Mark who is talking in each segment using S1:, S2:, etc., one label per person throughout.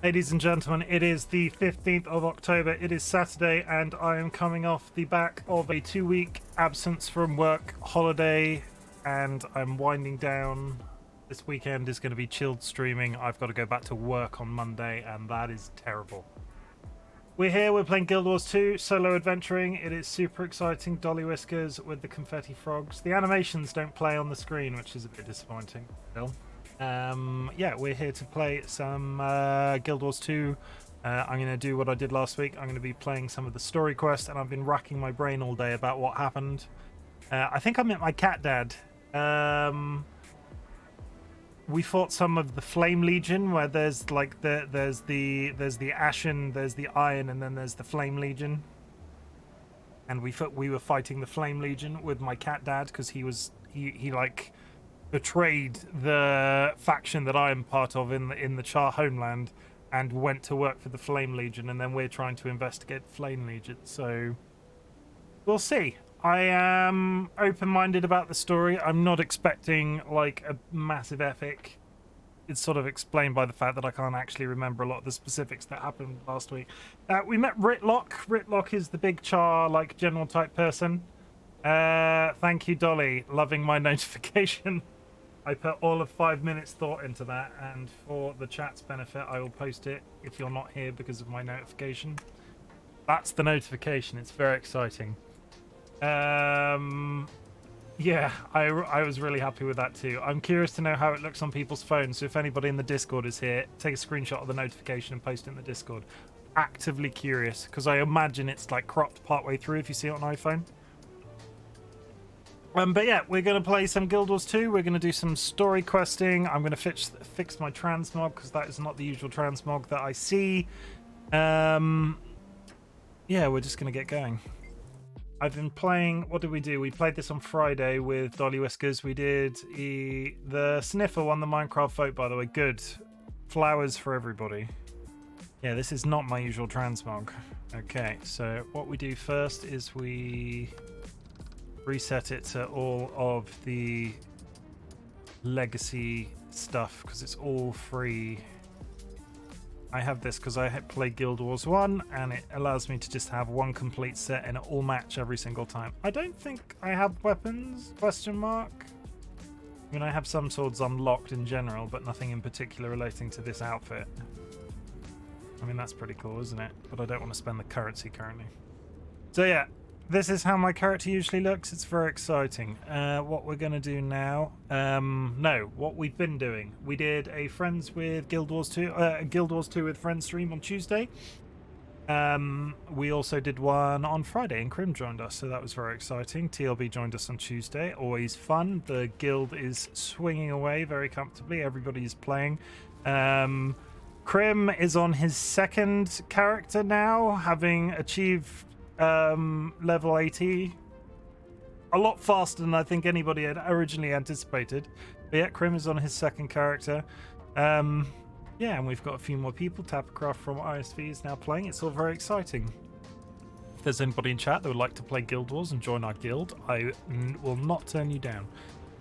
S1: Ladies and gentlemen, it is the 15th of October. It is Saturday, and I am coming off the back of a 2-week absence from work holiday, and I'm winding down. This weekend is going to be chilled streaming. I've got to go back to work on Monday, and that is terrible. We're here, we're playing Guild Wars 2, solo adventuring. It is super exciting. DollyWhiskers with the confetti frogs. The animations don't play on the screen, which is a bit disappointing still. Yeah, we're here to play some Guild Wars 2. I'm going to do what I did last week. I'm going to be playing some of the story quests, and I've been racking my brain all day about what happened. I think I met my cat dad. We fought some of the Flame Legion, where there's like there's the Ashen, there's the Iron, and then there's the Flame Legion. And we were fighting the Flame Legion with my cat dad because he like betrayed the faction that I am part of in the Char homeland and went to work for the Flame Legion, and then we're trying to investigate the Flame Legion. So we'll see. I am open-minded about the story. I'm not expecting like a massive epic. It's sort of explained by the fact that I can't actually remember a lot of the specifics that happened last week. We met Ritlock. Ritlock is the big Char like general type person. Thank you, Dolly. Loving my notification. I put all of 5 minutes thought into that, and for the chat's benefit, I will post it if you're not here because of my notification. That's the notification. It's very exciting. Yeah, I was really happy with that too. I'm curious to know how it looks on people's phones, so if anybody in the Discord is here, take a screenshot of the notification and post it in the Discord. Actively curious, because I imagine it's like cropped partway through if you see it on iPhone. But yeah, we're going to play some Guild Wars 2. We're going to do some story questing. I'm going to fix my transmog because that is not the usual transmog that I see. Yeah, we're just going to get going. I've been playing... What did we do? We played this on Friday with DollyWhiskers. We did the Sniffer won the Minecraft vote, by the way. Good. Flowers for everybody. Yeah, this is not my usual transmog. Okay, so what we do first is we reset it to all of the legacy stuff because it's all free. I have this because I play Guild Wars 1 and it allows me to just have one complete set and it all match every single time. I don't think I have weapons, question mark. I mean, I have some swords unlocked in general, but nothing in particular relating to this outfit. I mean, that's pretty cool, isn't it? But I don't want to spend the currency currently. So yeah, this is how my character usually looks. It's very exciting. What we're going to do now... no, what we've been doing. We did a Friends with Guild Wars 2... Guild Wars 2 with Friends stream on Tuesday. We also did one on Friday, and Chim joined us, so that was very exciting. TLB joined us on Tuesday. Always fun. The guild is swinging away very comfortably. Everybody is playing. Chim is on his second character now, having achieved... level 80 a lot faster than I think anybody had originally anticipated. But yeah, Chim is on his second character. Yeah, and we've got a few more people. Tappercraft from ISV is now playing. It's all very exciting. If there's anybody in chat that would like to play Guild Wars and join our guild, I will not turn you down.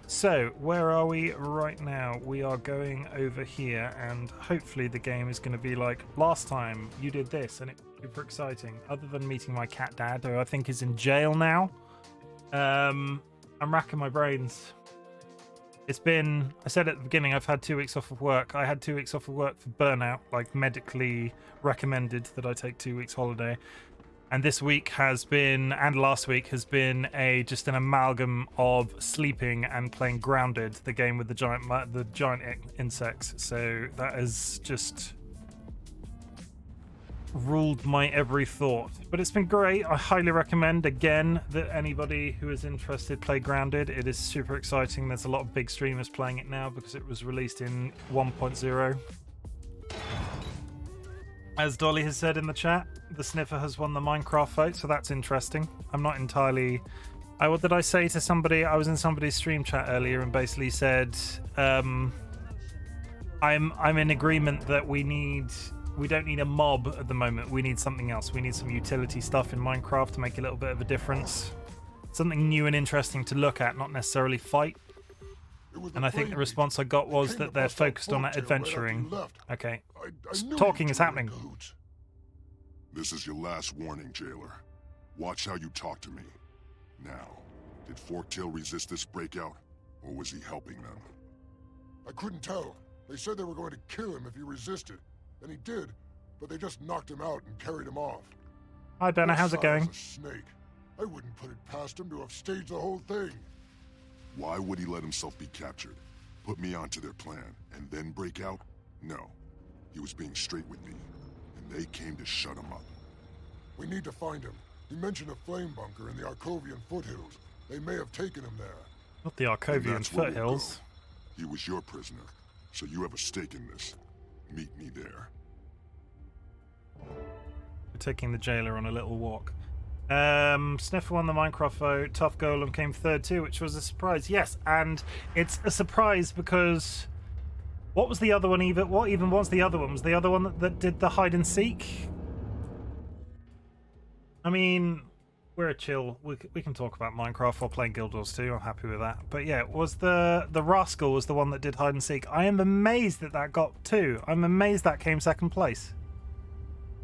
S1: So, where are we right now? We are going over here, and hopefully the game is going to be like, last time you did this, and it's super exciting. Other than meeting my cat dad, who I think is in jail now. I'm racking my brains. It's been, I said at the beginning, I've had 2 weeks off of work. I had 2 weeks off of work for burnout, like medically recommended that I take 2 weeks holiday. And this week has been, and last week has been just an amalgam of sleeping and playing Grounded, the game with the giant insects. So that has just ruled my every thought. But it's been great. I highly recommend again that anybody who is interested play Grounded. It is super exciting. There's a lot of big streamers playing it now because it was released in 1.0. As Dolly has said in the chat, the Sniffer has won the Minecraft vote, so that's interesting. I'm not entirely... what did I say to somebody? I was in somebody's stream chat earlier and basically said, I'm in agreement that we don't need a mob at the moment. We need something else. We need some utility stuff in Minecraft to make a little bit of a difference. Something new and interesting to look at, not necessarily fight. And I think the response I got was that they're focused on adventuring. Okay. Talking is happening.
S2: This is your last warning, jailer. Watch how you talk to me. Now, did Forktail resist this breakout, or was he helping them?
S3: I couldn't tell. They said they were going to kill him if he resisted. And he did, but they just knocked him out and carried him off.
S1: Hi, Benna. How's it going?
S3: A snake. I wouldn't put it past him to have staged the whole thing.
S2: Why would he let himself be captured? Put me onto their plan, and then break out? No. He was being straight with me, and they came to shut him up.
S3: We need to find him. He mentioned a flame bunker in the Arkovian foothills. They may have taken him there.
S1: Not the Arkovian foothills.
S2: He was your prisoner, so you have a stake in this. Meet me there.
S1: We're taking the jailer on a little walk. Sniffer won the Minecraft vote. Tough Golem came third too, which was a surprise. Yes, and it's a surprise because what was the other one even? What even was the other one? Was the other one that did the hide and seek? I mean, we're a chill. We can talk about Minecraft while playing Guild Wars 2. I'm happy with that. But yeah, it was the Rascal was the one that did hide and seek. I am amazed that got 2. I'm amazed that came second place.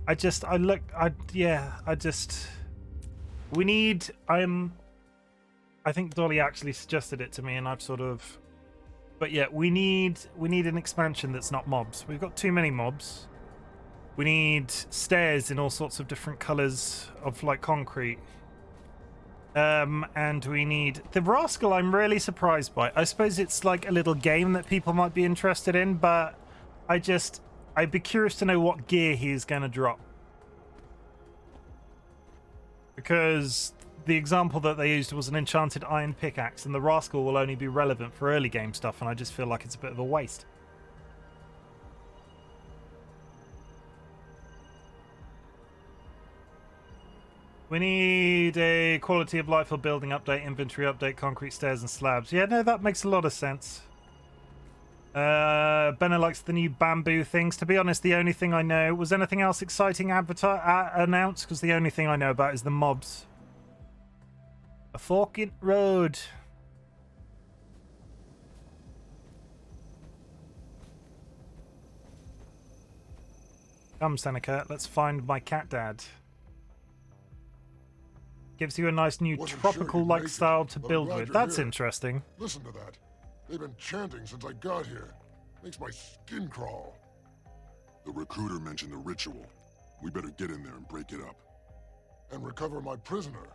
S1: I think Dolly actually suggested it to me, and I've sort of. But yeah, we need an expansion that's not mobs. We've got too many mobs. We need stairs in all sorts of different colors of like concrete. And we need the Rascal. I'm really surprised by. I suppose it's like a little game that people might be interested in, but I'd be curious to know what gear he's going to drop. Because the example that they used was an enchanted iron pickaxe, and the Rascal will only be relevant for early game stuff, and I just feel like it's a bit of a waste. We need a quality of life or building update, inventory update, concrete stairs and slabs. Yeah, no, that makes a lot of sense. Benna likes the new bamboo things. To be honest, the only thing I know... Was anything else exciting announced? Because the only thing I know about is the mobs. A fork in road. Come, Seneca. Let's find my cat dad. Gives you a nice new tropical-like style to build with. That's interesting.
S3: Listen to that. They've been chanting since I got here. Makes my skin crawl.
S2: The recruiter mentioned the ritual. We better get in there and break it up.
S3: And recover my prisoner.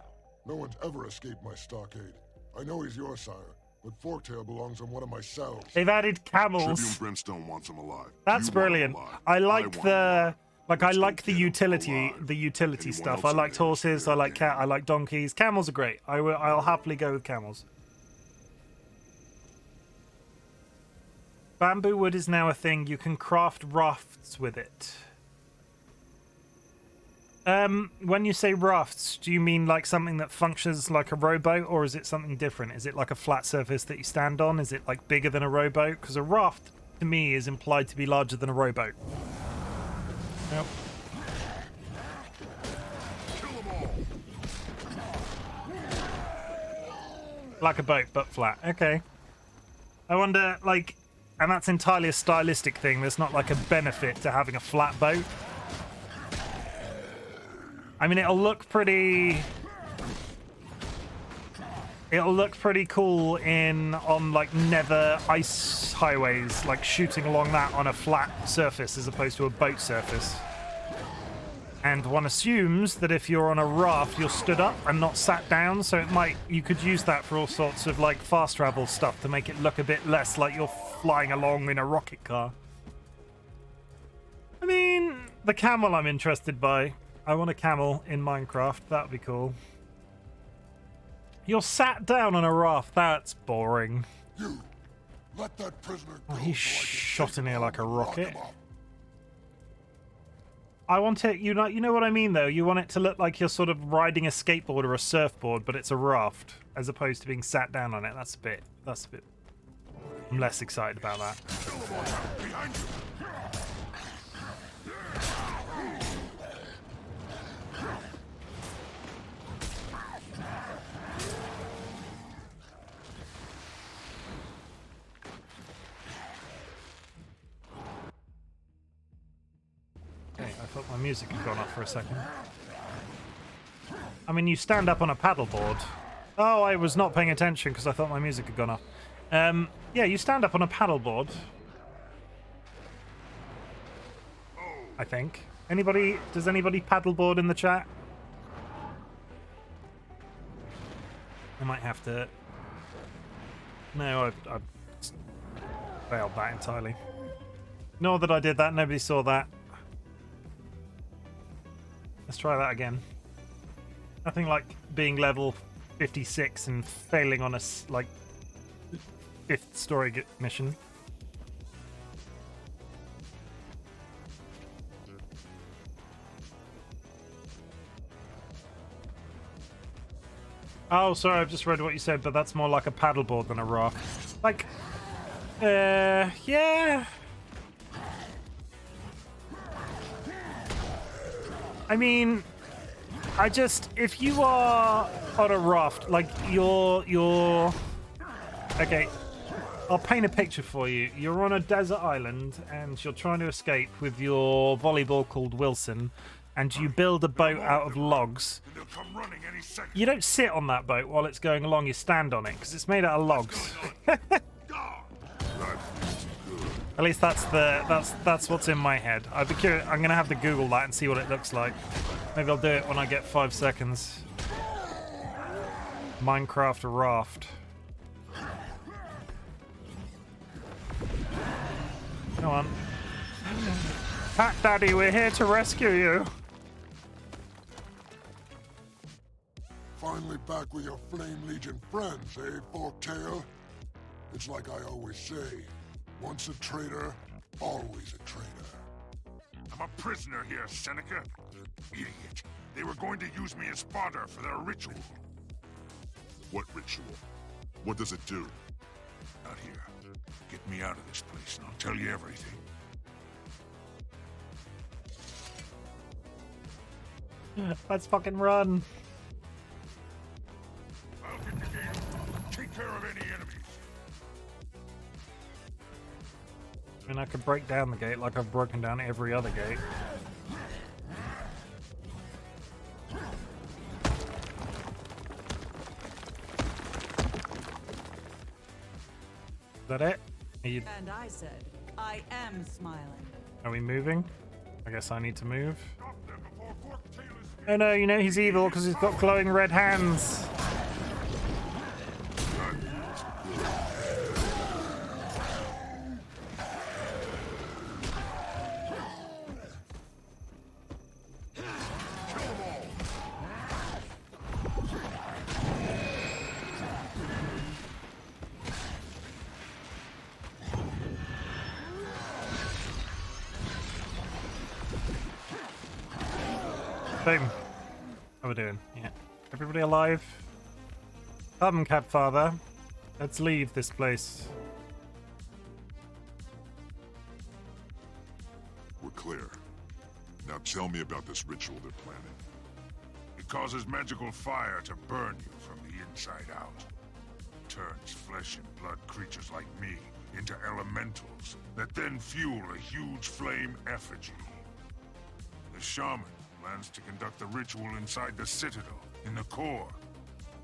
S3: No one's ever escaped my stockade. I know he's your sire, but Forktail belongs in one of my cells.
S1: They've added camels.
S2: Tribune Brimstone wants him alive.
S1: That's brilliant. I like the... Like, I like the utility stuff. I liked horses, I like cat, I like donkeys. Camels are great. I'll happily go with camels. Bamboo wood is now a thing. You can craft rafts with it. When you say rafts, do you mean like something that functions like a rowboat, or is it something different? Is it like a flat surface that you stand on? Is it like bigger than a rowboat? Because a raft, to me, is implied to be larger than a rowboat. Yep. Like a boat, but flat. Okay. I wonder, like, and that's entirely a stylistic thing. There's not like a benefit to having a flat boat. I mean, it'll look pretty cool on like nether ice highways, like shooting along that on a flat surface as opposed to a boat surface. And one assumes that if you're on a raft, you're stood up and not sat down, so you could use that for all sorts of like fast travel stuff to make it look a bit less like you're flying along in a rocket car. I mean, the camel I'm interested by. I want a camel in Minecraft. That would be cool. You're sat down on a raft. That's boring.
S3: You let that prisoner go.
S1: Oh, he shot in here like a rocket. I want it. You know what I mean, though. You want it to look like you're sort of riding a skateboard or a surfboard, but it's a raft as opposed to being sat down on it. That's a bit. I'm less excited about that. thought my music had gone off for a second. I mean, you stand up on a paddleboard. Oh, I was not paying attention because I thought my music had gone off. Yeah, you stand up on a paddleboard. I think. Does anybody paddleboard in the chat? I might have to... No, I've failed that entirely. Nor that I did that, nobody saw that. Let's try that again. Nothing like being level 56 and failing on a, like, 5th story mission. Oh, sorry, I've just read what you said, but that's more like a paddleboard than a raft. Like, yeah. I mean, if you are on a raft, like, you're... Okay, I'll paint a picture for you. You're on a desert island, and you're trying to escape with your volleyball called Wilson, and you build a boat out of logs. You don't sit on that boat while it's going along, you stand on it, because it's made out of logs. At least that's what's in my head. I'd be curious. I'm gonna have to Google that and see what it looks like. Maybe I'll do it when I get 5 seconds. Minecraft raft. Come on. Cat Daddy, we're here to rescue you.
S3: Finally back with your Flame Legion friends, eh, Forktail? It's like I always say, once a traitor, always a traitor.
S2: I'm a prisoner here, Seneca. Idiot. They were going to use me as fodder for their ritual. What ritual? What does it do? Out here. Get me out of this place and I'll tell you everything.
S1: Let's fucking run.
S2: I'll get the gate. Take care of any enemies.
S1: I mean, I could break down the gate like I've broken down every other gate. Is that it?
S4: And I said, I am smiling.
S1: Are we moving? I guess I need to move. Oh no, you know he's evil because he's got glowing red hands. Boom. How we doing? Yeah. Everybody alive? Come, Capfather. Let's leave this place.
S2: We're clear. Now tell me about this ritual they're planning. It causes magical fire to burn you from the inside out. Turns flesh and blood creatures like me into elementals that then fuel a huge flame effigy. The shaman plans to conduct the ritual inside the Citadel, in the core.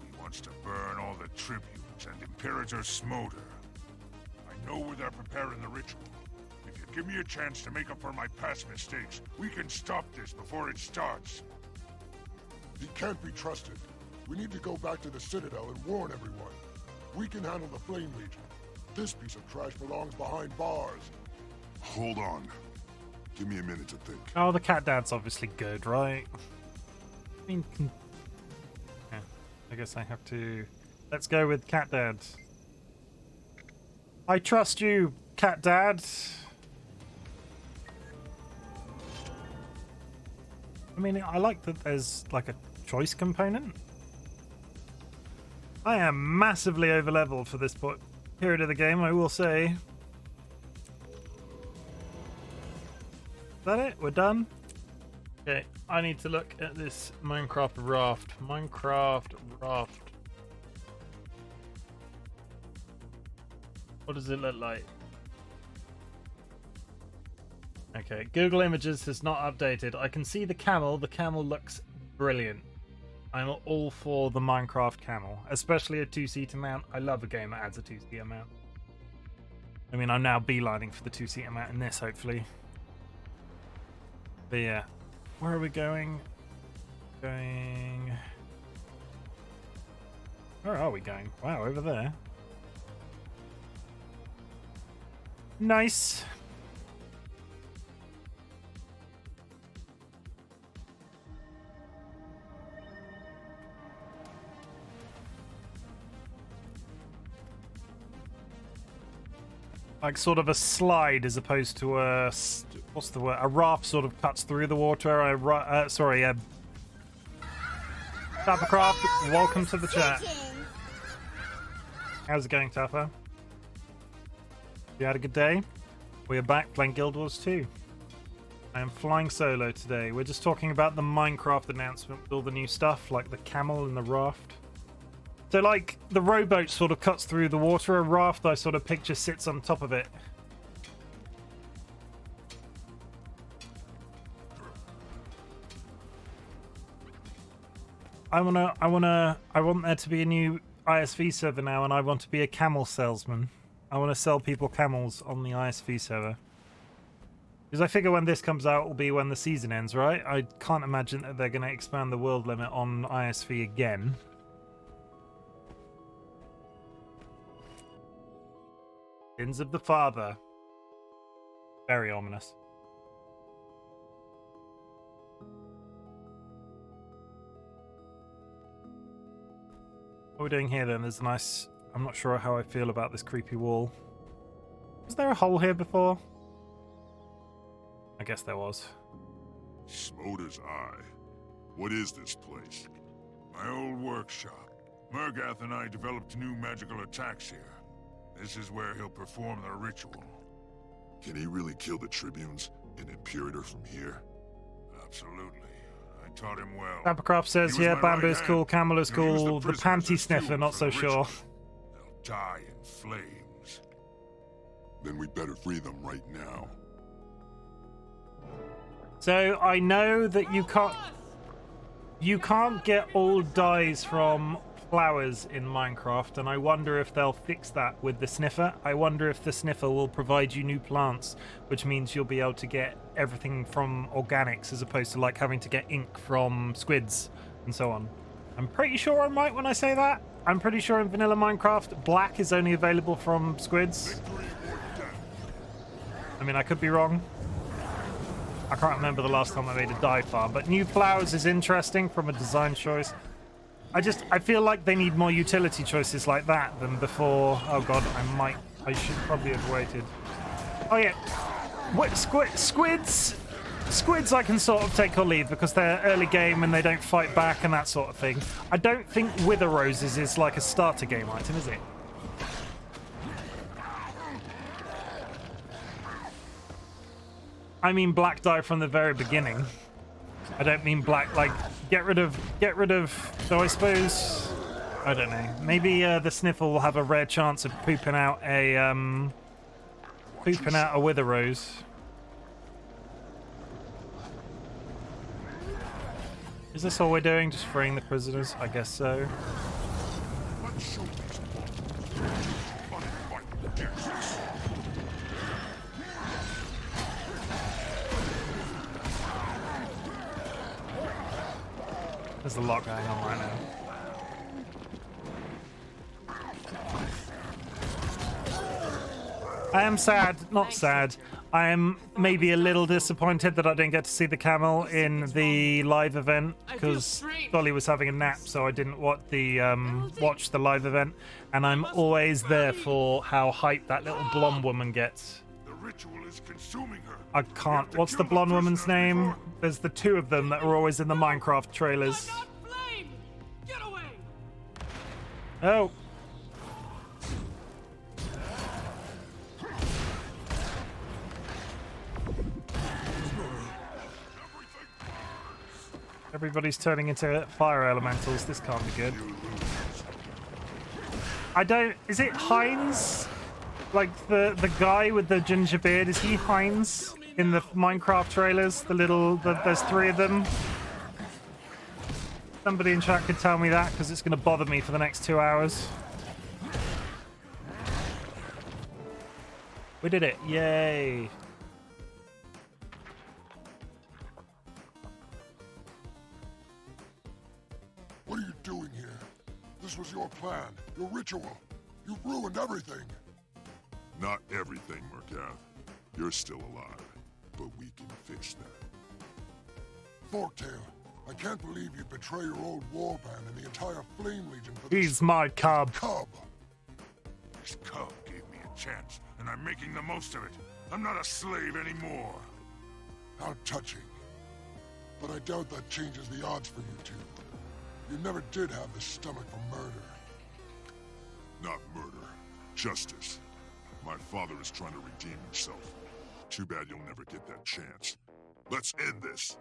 S2: He wants to burn all the tribunes and Imperator Smolder. I know where they're preparing the ritual. If you give me a chance to make up for my past mistakes, we can stop this before it starts.
S3: He can't be trusted. We need to go back to the Citadel and warn everyone. We can handle the Flame Legion. This piece of trash belongs behind bars.
S2: Hold on. Give me a minute to think.
S1: Oh, the cat dad's obviously good, right? I mean, yeah, I guess I have to... Let's go with cat dad. I trust you, cat dad. I mean, I like that there's like a choice component. I am massively over-leveled for this period of the game, I will say. Is that it? We're done? Okay, I need to look at this Minecraft raft. Minecraft raft. What does it look like? Okay, Google Images has not updated. I can see the camel. The camel looks brilliant. I'm all for the Minecraft camel, especially a two-seater mount. I love a game that adds a two-seater mount. I mean, I'm now beelining for the two-seater mount in this, hopefully. But yeah, where are we going? Where are we going? Wow, over there. Nice. Like sort of a slide as opposed to a what's the word? A raft sort of cuts through the water. Tappercraft, welcome to the chat. How's it going, Tapper? You had a good day? We are back playing Guild Wars 2. I am flying solo today. We're just talking about the Minecraft announcement with all the new stuff, like the camel and the raft. So, like, the rowboat sort of cuts through the water. A raft, I sort of picture, sits on top of it. I want there to be a new ISV server now, and I want to be a camel salesman. I want to sell people camels on the ISV server. Because I figure when this comes out will be when the season ends, right? I can't imagine that they're going to expand the world limit on ISV again. Sins of the Father. Very ominous. What are we doing here then? There's a nice... I'm not sure how I feel about this creepy wall. Was there a hole here before? I guess there was.
S2: Smolder's Eye. What is this place? My old workshop. Murgath and I developed new magical attacks here. This is where he'll perform the ritual.
S3: Can he really kill the Tribunes and Imperator from here?
S2: Absolutely. I taught him well.
S1: Tappercraft says,
S2: He was
S1: yeah,
S2: my
S1: Bamboo
S2: right
S1: is cool,
S2: hand.
S1: Camel is
S2: He'll use
S1: cool, the
S2: prisoners
S1: panty
S2: as
S1: sniffer,
S2: fuel
S1: not
S2: for
S1: so
S2: the
S1: sure.
S2: ritual. They'll die in flames.
S3: Then we better free them right now.
S1: So I know that you can't get all dyes from flowers in Minecraft, and I wonder if they'll fix that with the sniffer. I wonder if the sniffer will provide you new plants, which means you'll be able to get everything from organics as opposed to like having to get ink from squids and so on. I'm pretty sure I'm right when I say that. I'm pretty sure in vanilla Minecraft, black is only available from squids. I mean, I could be wrong. I can't remember the last time I made a dye farm, but new flowers is interesting from a design choice. I feel like they need more utility choices like that than before. Oh god, I should probably have waited. Oh yeah, squids I can sort of take or leave because they're early game and they don't fight back and that sort of thing. I don't think Wither Roses is like a starter game item, is it? I mean black dye from the very beginning. I don't mean black, like, get rid of, so I suppose, I don't know, maybe the sniffer will have a rare chance of pooping out a Wither Rose. Is this all we're doing, just freeing the prisoners? I guess so.
S2: Let's show these uninvited guests.
S1: There's a lot going on right now. I am sad, not sad. I am maybe a little disappointed that I didn't get to see the camel in the live event because Dolly was having a nap, so I didn't watch the live event. And I'm always there for how hyped that little blonde woman gets.
S2: The ritual is consuming her.
S1: I can't. What's the blonde woman's name? There's the two of them that are always in the Minecraft trailers.
S5: Get away!
S1: Oh. Everybody's turning into fire elementals. This can't be good. I don't... Is it Heinz? Like the guy with the ginger beard? Is he Heinz? in the Minecraft trailers. There's 3 of them. Somebody in chat could tell me that because it's going to bother me for the next 2 hours. We did it. Yay.
S3: What are you doing here? This was your plan, your ritual. You've ruined everything.
S2: Not everything, Murkath. You're still alive, but we can fix that.
S3: Forktail, I can't believe you'd betray your old warband and the entire Flame Legion for this
S1: He's my cub.
S3: cub.
S2: This cub gave me a chance, and I'm making the most of it. I'm not a slave anymore.
S3: How touching. But I doubt that changes the odds for you two. You never did have the stomach for murder.
S2: Not murder. Justice. My father is trying to redeem himself. Too bad you'll never get that chance. Let's end this.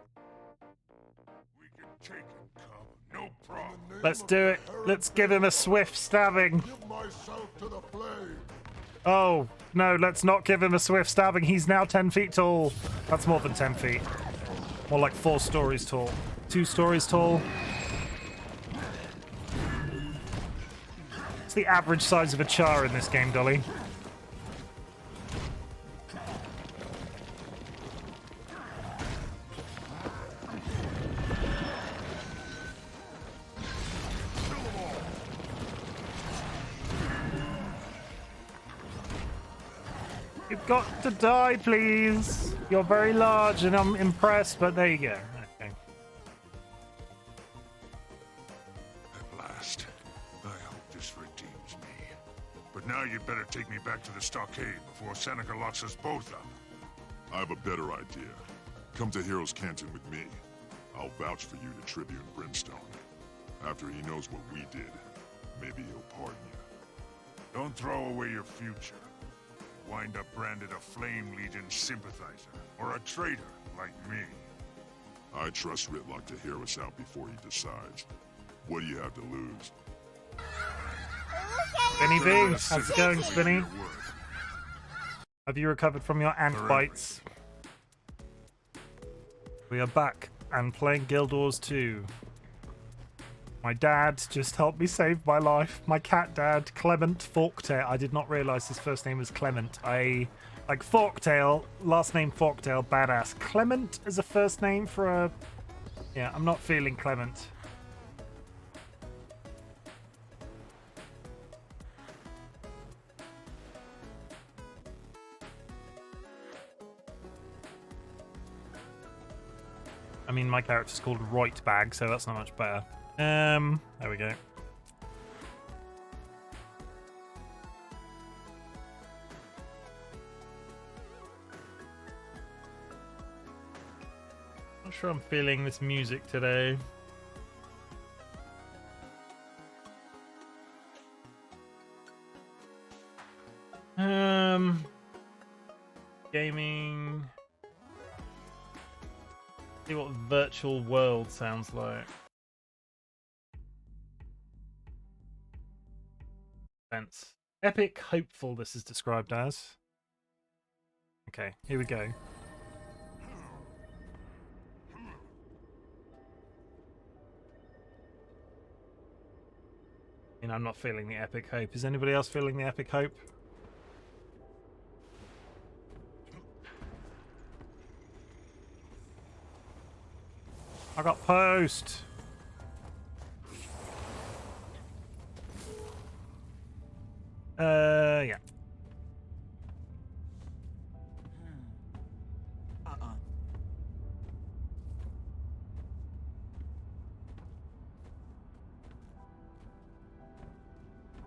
S2: We can take him, cub. No problem.
S1: Let's do it. Let's give him a swift stabbing.
S3: Give myself to the flame.
S1: Oh, no, let's not give him a swift stabbing. He's now 10 feet tall. That's more than 10 feet. More like 4 stories tall. 2 stories tall. It's the average size of a char in this game, Dolly. You've got to die, please. You're very large and I'm impressed, but there you go. Okay.
S2: At last. I hope this redeems me. But now you better take me back to the stockade before Seneca locks us both up. I have a better idea. Come to Heroes Canton with me. I'll vouch for you to Tribune Brimstone. After he knows what we did, maybe he'll pardon you. Don't throw away your future. Wind up branded a Flame Legion sympathizer, or a traitor like me. I trust Ritlock to hear us out before he decides. What do you have to lose?
S1: Spinny B, how's it going, Spinny? Have you recovered from your ant bites? We are back and playing Guild Wars 2. My dad just helped me save my life. My cat dad, Clement Forktail. I did not realize his first name was Clement. Like Forktail, last name Forktail, badass. Clement is a first name for a... Yeah, I'm not feeling Clement. I mean, my character's called RightBag, so that's not much better. There we go. Not sure I'm feeling this music today. Gaming. See what virtual world sounds like. Epic hopeful, this is described as. Okay, here we go. And I'm not feeling the epic hope. Is anybody else feeling the epic hope? I got post. Yeah.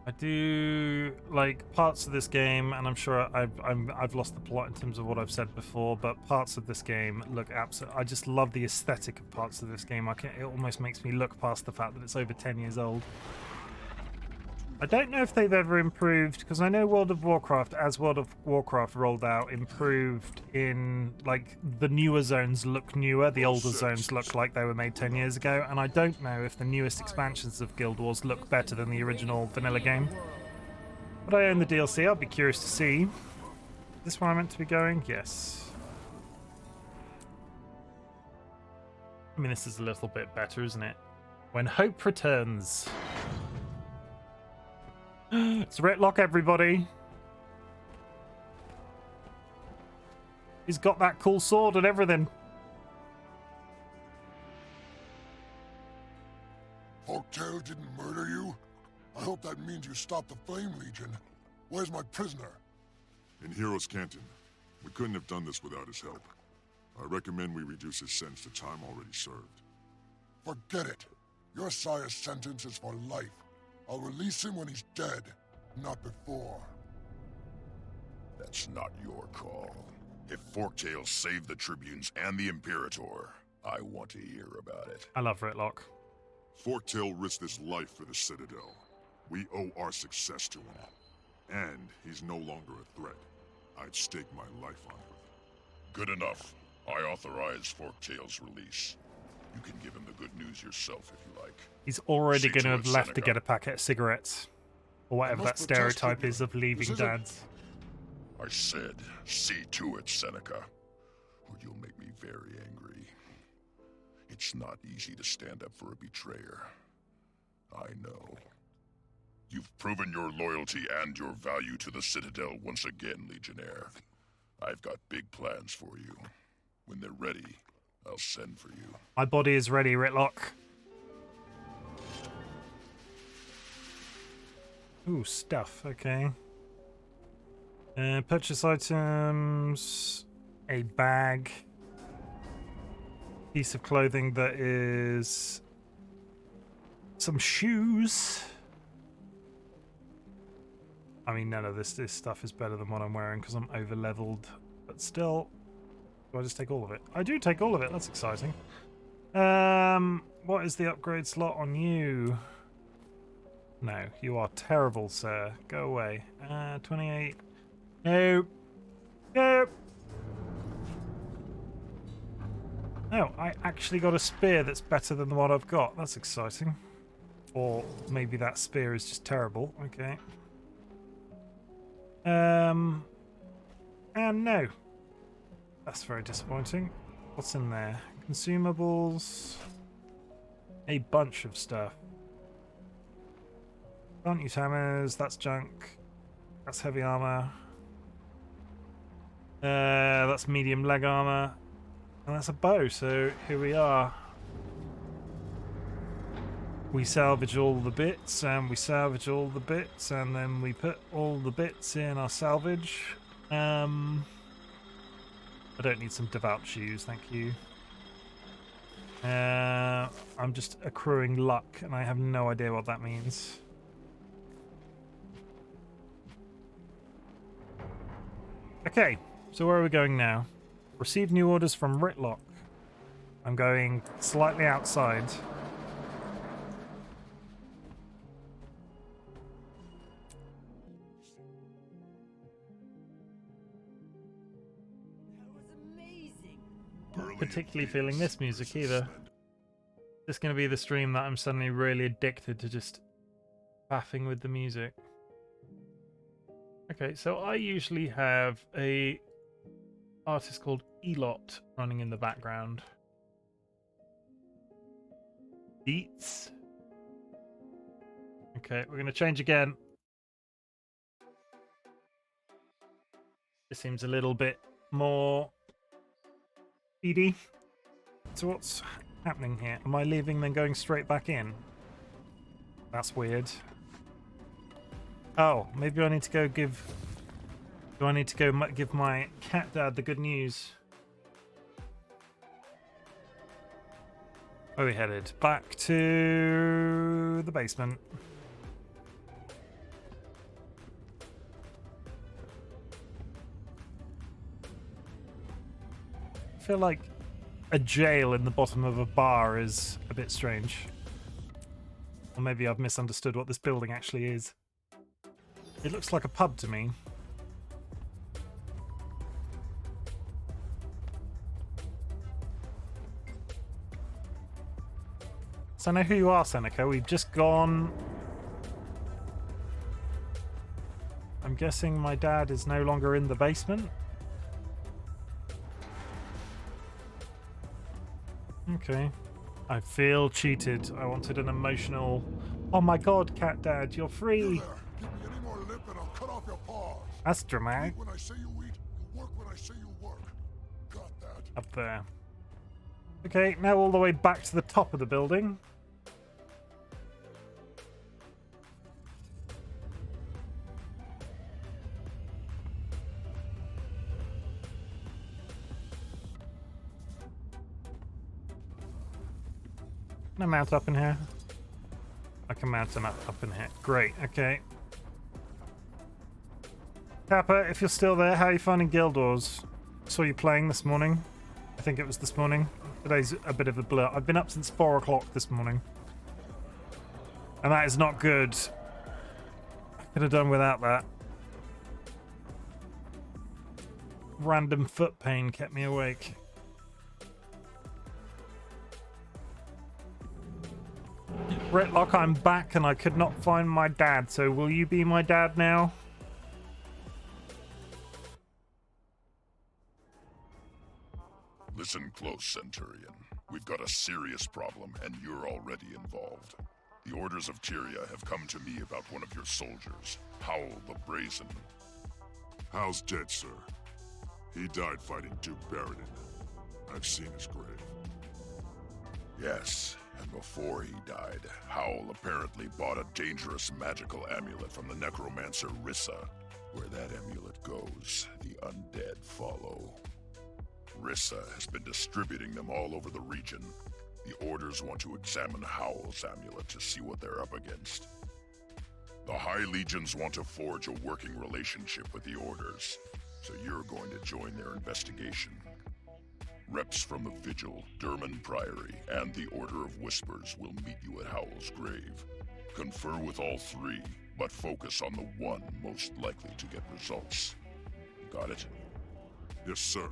S1: I do like parts of this game, and I'm sure I've lost the plot in terms of what I've said before, but parts of this game look absolutely. I just love the aesthetic of parts of this game. It almost makes me look past the fact that it's over 10 years old. I don't know if they've ever improved, because I know World of Warcraft, as World of Warcraft rolled out, improved in, like, the newer zones look newer, the older zones look like they were made 10 years ago, and I don't know if the newest expansions of Guild Wars look better than the original vanilla game. But I own the DLC, I'll be curious to see. Is this where I'm meant to be going? Yes. I mean, this is a little bit better, isn't it? When hope returns. It's Ritlock, everybody. He's got that cool sword and everything.
S3: Folktail didn't murder you? I hope that means you stopped the Flame Legion. Where's my prisoner?
S2: In Heroes Canton. We couldn't have done this without his help. I recommend we reduce his sentence to time already served.
S3: Forget it. Your sire's sentence is for life. I'll release him when he's dead, not before.
S6: That's not your call. If Forktail saved the Tribunes and the Imperator, I want to hear about it.
S1: I love Ritlock.
S2: Forktail risked his life for the Citadel. We owe our success to him. And he's no longer a threat. I'd stake my life on it.
S6: Good enough. I authorize Forktail's release. You can give him the good news yourself if you like.
S1: He's already
S6: See
S1: going to
S6: to
S1: have
S6: it,
S1: left to
S6: Seneca.
S1: get a packet of cigarettes. Or whatever that
S3: must protest
S1: stereotype
S3: you.
S1: is of leaving
S3: This isn't-
S1: dads.
S6: I said, see to it, Seneca, or you'll make me very angry. It's not easy to stand up for a betrayer. I know. You've proven your loyalty and your value to the Citadel once again, Legionnaire. I've got big plans for you. When they're ready, I'll send for you.
S1: My body is ready, Ritlock. Ooh, stuff. Okay. Purchase items. A bag. Piece of clothing that is... some shoes. I mean, none of this stuff is better than what I'm wearing because I'm over-leveled. But still... Do I just take all of it? I do take all of it. That's exciting. What is the upgrade slot on you? No, you are terrible, sir. Go away. 28. No. No. Oh, I actually got a spear that's better than the one I've got. That's exciting. Or maybe that spear is just terrible. Okay. And no. That's very disappointing. What's in there? Consumables. A bunch of stuff. Can't use hammers. That's junk. That's heavy armor. That's medium leg armor. And that's a bow, so here we are. We salvage all the bits, and we salvage all the bits, and then we put all the bits in our salvage. I don't need some devout shoes, thank you. I'm just accruing luck, and I have no idea what that means. Okay, so where are we going now? Receive new orders from Ritlock. I'm going slightly outside.
S4: That was amazing.
S1: Not particularly feeling this music either. This is going to be the stream that I'm suddenly really addicted to just faffing with the music. Okay, so I usually have a artist called Elot running in the background. Beats. Okay, we're going to change again. This seems a little bit more speedy. So what's happening here? Am I leaving then going straight back in? That's weird. Oh, maybe I need to go give... Do I need to go give my cat dad the good news? Where are we headed? Back to the basement. I feel like a jail in the bottom of a bar is a bit strange. Or maybe I've misunderstood what this building actually is. It looks like a pub to me. So I know who you are, Seneca. We've just gone... I'm guessing my dad is no longer in the basement. Okay. I feel cheated. I wanted an emotional... Oh my god, Cat Dad, you're free!
S3: You there. Give me any more lip and I'll cut off your paws.
S1: That's dramatic.
S3: Eat when I say you eat, you work when I say you work. Got that?
S1: Up there. Okay, now all the way back to the top of the building. Can I mount up in here? I can mount up in here. Great, okay. Kappa, if you're still there, how are you finding Guild Wars? Saw you playing this morning. I think it was this morning. Today's a bit of a blur. I've been up since 4 o'clock this morning. And that is not good. I could have done without that. Random foot pain kept me awake. Britlock, I'm back and I could not find my dad, so will you be my dad now?
S6: Listen close, Centurion. We've got a serious problem, and you're already involved. The orders of Tyria have come to me about one of your soldiers, Howl the Brazen.
S2: Hal's dead, sir. He died fighting Duke Baradin. I've seen his grave.
S6: Yes, and before he died, Howl apparently bought a dangerous magical amulet from the necromancer Rissa. Where that amulet goes, the undead follow. Rissa has been distributing them all over the region. The Orders want to examine Howl's amulet to see what they're up against. The High Legions want to forge a working relationship with the Orders, so you're going to join their investigation. Reps from the Vigil, Derman Priory, and the Order of Whispers will meet you at Howl's grave. Confer with all three, but focus on the one most likely to get results. Got it?
S2: Yes, sir.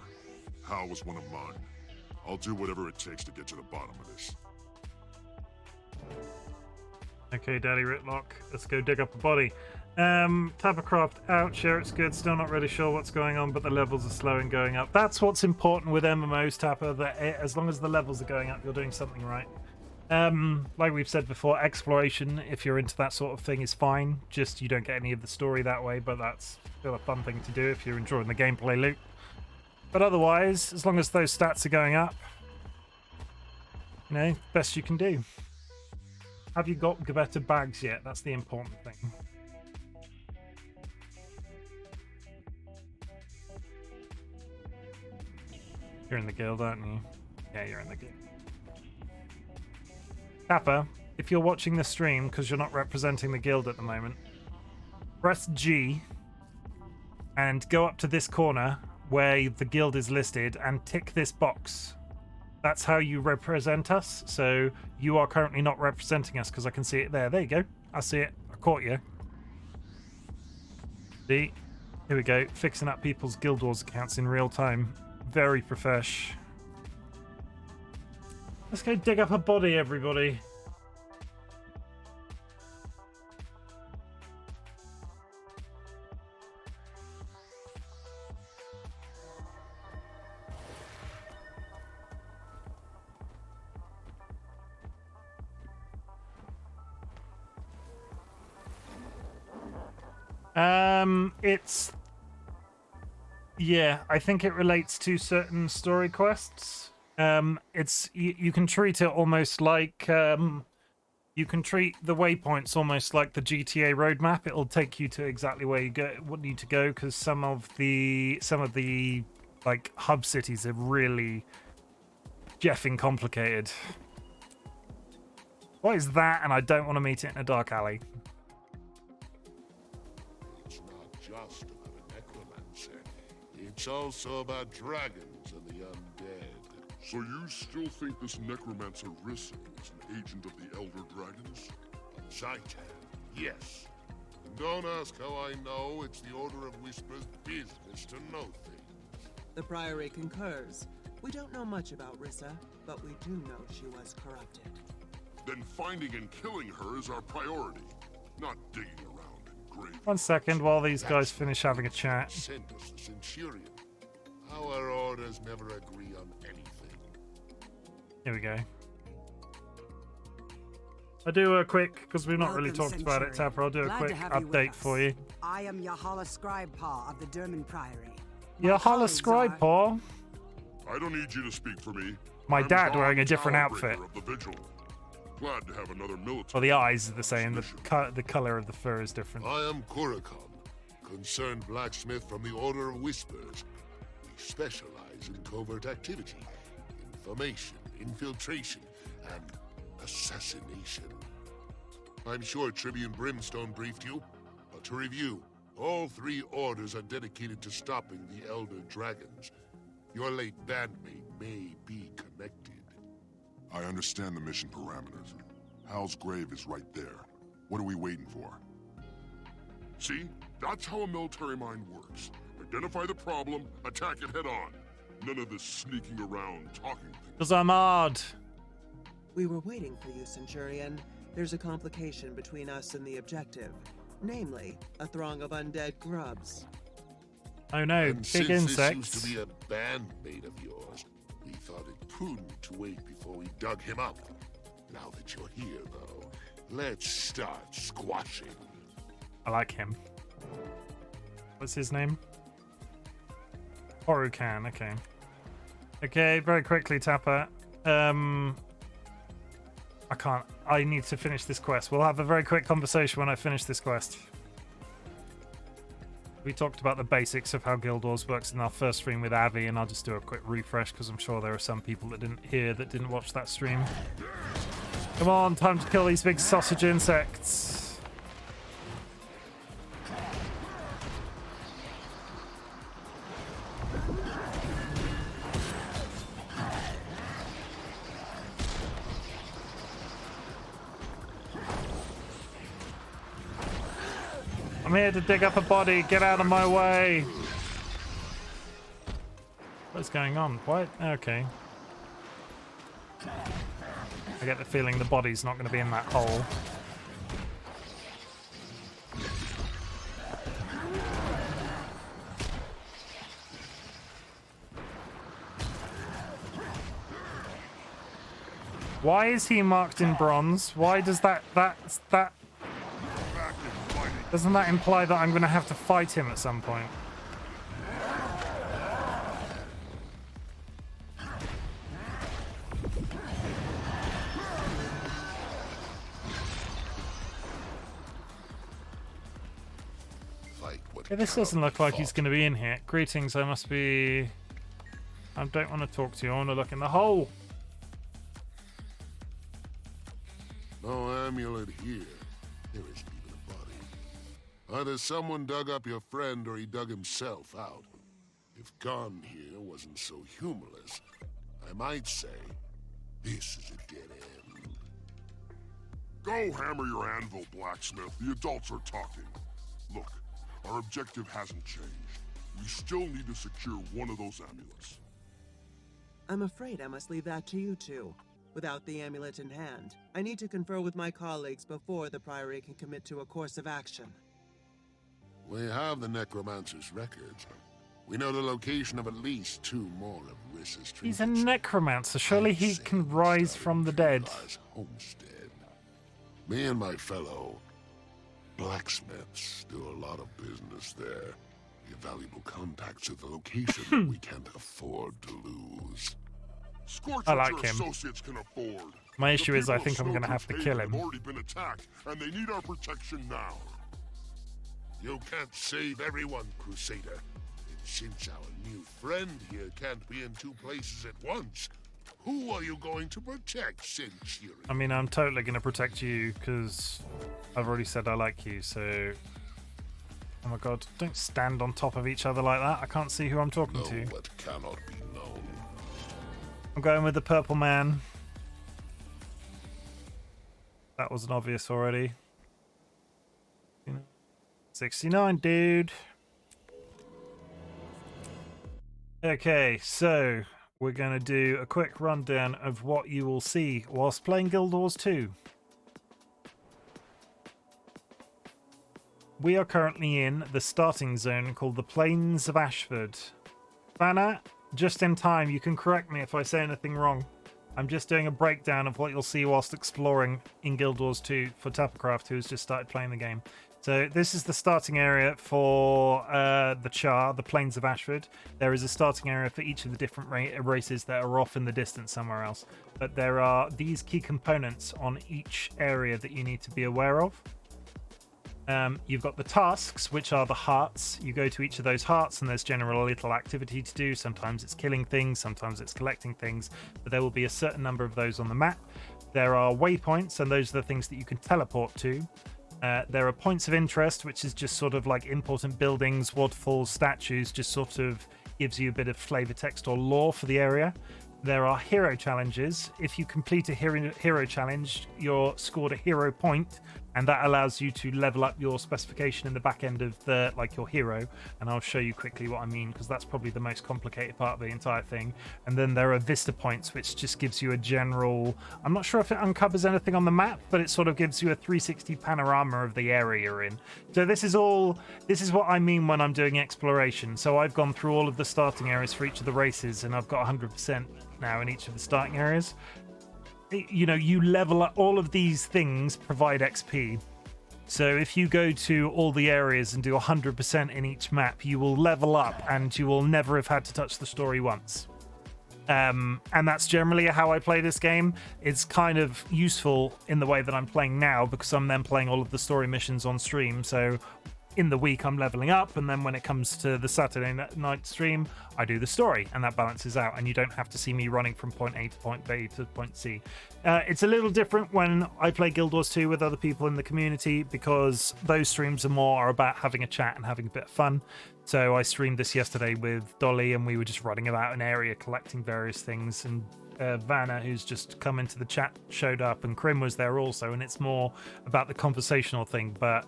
S2: Hal was one of mine. I'll do whatever it takes to get to the bottom of this.
S1: Okay, Daddy Ritlock, let's go dig up a body. Tappercraft out, share it's good, still not really sure what's going on, but the levels are slow and going up. That's what's important with MMOs, Tapper, that as long as the levels are going up, you're doing something right. Like we've said before, exploration, if you're into that sort of thing, is fine. Just you don't get any of the story that way, but that's still a fun thing to do if you're enjoying the gameplay loop. But otherwise, as long as those stats are going up, you know, best you can do. Have you got better bags yet? That's the important thing. You're in the guild, aren't you? Yeah, you're in the guild. Kappa, if you're watching the stream because you're not representing the guild at the moment, press G and go up to this corner where the guild is listed and tick this box. That's how you represent us. So you are currently not representing us because I can see it there. There you go. I see it. I caught you. See? Here we go. Fixing up people's Guild Wars accounts in real time. Very profesh. Let's go dig up a body, everybody. Yeah, I think it relates to certain story quests. It's you can treat it almost like you can treat the waypoints almost like the GTA roadmap. It'll take you to exactly where you need to go, because some of the like hub cities are really jeffing complicated. What is that? And I don't want to meet it in a dark alley.
S3: It's not just about a necromancer. It's also about dragons and the undead.
S2: So you still think this necromancer Rissa is an agent of the Elder Dragons?
S3: Shaitan, yes. And don't ask how I know. It's the Order of Whispers' business to know things.
S7: The Priory concurs. We don't know much about Rissa, but we do know she was corrupted.
S2: Then finding and killing her is our priority, not digging around in graves.
S1: 1 second while these guys finish having a chat.
S3: Send us the Centurion. Our orders never agree on anything.
S1: Here we go. I'll do a quick, because we've not really
S8: Welcome,
S1: talked about it,
S8: Centurion.
S1: Tapper. I'll do a
S8: Glad
S1: quick
S8: to have you with
S1: update
S8: us.
S1: for you.
S8: I am Yahala Scribepaw of the Derman Priory. My
S1: Yahala
S8: colleagues
S1: Scribe
S8: are-
S1: Paw.
S2: I don't need you to speak for me.
S1: My
S2: I'm
S1: dad
S2: John
S1: wearing a different
S2: Towerbreaker
S1: outfit.
S2: Of the Vigil. Glad to have another military.
S1: Well, the eyes are the same. The color of the fur is different.
S3: I am Kurikon, concerned blacksmith from the Order of Whispers. We specialize in covert activity, information, infiltration, and assassination. I'm sure Tribune Brimstone briefed you, but to review, all 3 orders are dedicated to stopping the Elder Dragons. Your late bandmate may be connected.
S2: I understand the mission parameters. Hal's grave is right there. What are we waiting for? See? That's how a military mind works. Identify the problem, attack it head on. None of this sneaking around, talking things.
S1: Because I'm hard.
S7: We were waiting for you, Centurion. There's a complication between us and the objective. Namely, a throng of undead grubs.
S1: Oh no,
S3: And
S1: big
S3: since
S1: insects.
S3: this used to be a bandmate of yours, we thought it prudent to wait before we dug him up. Now that you're here, though, let's start squashing.
S1: I like him. What's his name? Horukan, okay. Okay, very quickly, Tapper. I need to finish this quest. We'll have a very quick conversation when I finish this quest. We talked about the basics of how Guild Wars works in our first stream with Avi, and I'll just do a quick refresh because I'm sure there are some people that didn't watch that stream. Come on, time to kill these big sausage insects. I'm here to dig up a body. Get out of my way. What's going on? What? Okay. I get the feeling the body's not going to be in that hole. Why is he marked in bronze? Why does that doesn't that imply that I'm going to have to fight him at some point?
S3: Fight what
S1: Yeah, this
S3: cannot
S1: doesn't look
S3: be
S1: like he's
S3: fought.
S1: going to be in here. Greetings, I must be... I don't want to talk to you. I want to look in the hole.
S3: No amulet here. There isn't even a body. Either someone dug up your friend or he dug himself out. If gone here wasn't so humorless, I might say, this is a dead end.
S2: Go hammer your anvil, blacksmith. The adults are talking. Look, our objective hasn't changed. We still need to secure one of those amulets.
S7: I'm afraid I must leave that to you two. Without the amulet in hand, I need to confer with my colleagues before the Priory can commit to a course of action.
S3: We have the Necromancer's records. We know the location of at least 2 more of Rissa's
S1: He's a
S3: trinkets.
S1: necromancer. Surely he
S3: I'd say
S1: can
S3: we
S1: rise
S3: started
S1: from the dead.
S3: Purifi's homestead. Me and my fellow blacksmiths do a lot of business there. We have valuable contacts at the location that we can't afford to lose.
S2: Scorch
S1: I
S2: what
S1: like
S2: your
S1: him.
S2: associates can afford.
S1: My
S2: The
S1: issue is I
S2: people
S1: think I'm going to have to
S2: Snowdrift
S1: kill
S2: Haven
S1: him.
S2: have already been attacked, and they need our protection now.
S3: You can't save everyone, Crusader. And since our new friend here can't be in 2 places at once, who are you going to protect, Centurion?
S1: I mean, I'm totally going to protect you because I've already said I like you, so... Oh my god, don't stand on top of each other like that. I can't see who I'm talking
S3: Know
S1: to.
S3: what cannot be known.
S1: I'm going with the purple man. That wasn't obvious already. 69, dude. Okay, so we're going to do a quick rundown of what you will see whilst playing Guild Wars 2. We are currently in the starting zone called the Plains of Ashford. Vanna, just in time, you can correct me if I say anything wrong. I'm just doing a breakdown of what you'll see whilst exploring in Guild Wars 2 for Tappercraft, who's just started playing the game. So this is the starting area for the Char, the Plains of Ashford. There is a starting area for each of the different races that are off in the distance somewhere else. But there are these key components on each area that you need to be aware of. You've got the tasks, which are the hearts. You go to each of those hearts and there's generally a little activity to do. Sometimes it's killing things, sometimes it's collecting things, but there will be a certain number of those on the map. There are waypoints, and those are the things that you can teleport to. There are points of interest, which is just sort of like important buildings, waterfalls, statues, just sort of gives you a bit of flavor text or lore for the area. There are hero challenges. If you complete a hero challenge, you're scored a hero point, and that allows you to level up your specification in the back end of the your hero. And I'll show you quickly what I mean, because that's probably the most complicated part of the entire thing. And then there are vista points, which just gives you a general, I'm not sure if it uncovers anything on the map, but it sort of gives you a 360 panorama of the area you're in. So this is what I mean when I'm doing exploration. So I've gone through all of the starting areas for each of the races, and I've got 100% now in each of the starting areas. You level up. All of these things provide XP. So if you go to all the areas and do 100% in each map, you will level up and you will never have had to touch the story once. And that's generally how I play this game. It's kind of useful in the way that I'm playing now, because I'm then playing all of the story missions on stream. So in the week I'm leveling up, and then when it comes to the Saturday night stream, I do the story, and that balances out, and you don't have to see me running from point A to point B to point C. It's a little different when I play Guild Wars 2 with other people in the community, because those streams are more about having a chat and having a bit of fun. So I streamed this yesterday with Dolly, and we were just running about an area collecting various things, and Vanna, who's just come into the chat, showed up, and Chim was there also, and it's more about the conversational thing. But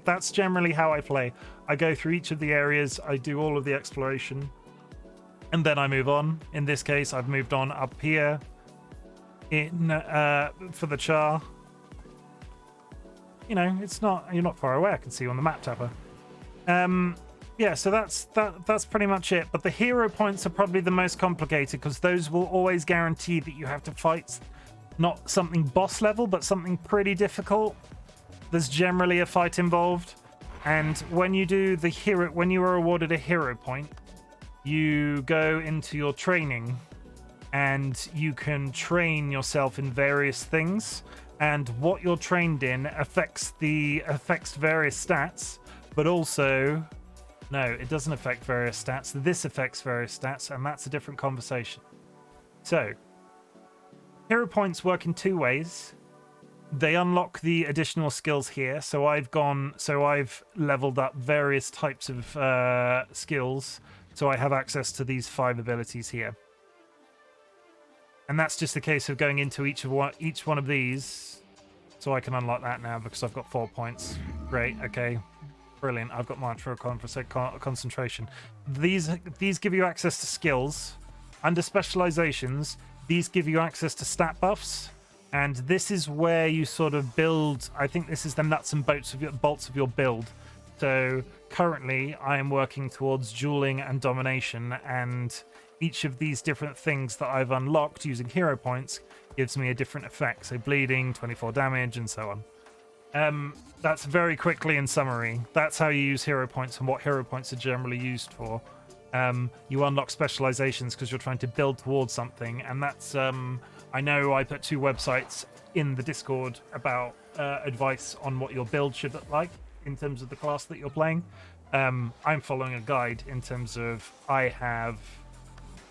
S1: that's generally how I play. I go through each of the areas, I do all of the exploration, and then I move on. In this case, I've moved on up here for the Char. You're not far away. I can see you on the map, Tapper. Yeah, so that's pretty much it. But the hero points are probably the most complicated, because those will always guarantee that you have to fight not something boss level, but something pretty difficult. There's generally a fight involved, and when you do when you are awarded a hero point, you go into your training, and you can train yourself in various things, and what you're trained in affects various stats, but also, no, it doesn't affect various stats. This affects various stats, and that's a different conversation. So, hero points work in two ways. They unlock the additional skills here. So I've leveled up various types of skills. So I have access to these 5 abilities here. And that's just a case of going into each one of these. So I can unlock that now because I've got 4 points. Great, okay. Brilliant. I've got mantra concentration. These give you access to skills. Under specializations, these give you access to stat buffs. And this is where you sort of build. I think this is the nuts and bolts of your build. So currently I am working towards dueling and domination, and each of these different things that I've unlocked using hero points gives me a different effect. So bleeding, 24 damage, and so on. That's very quickly in summary. That's how you use hero points and what hero points are generally used for. You unlock specializations because you're trying to build towards something, and that's I know I put 2 websites in the Discord about advice on what your build should look like in terms of the class that you're playing. I'm following a guide in terms of I've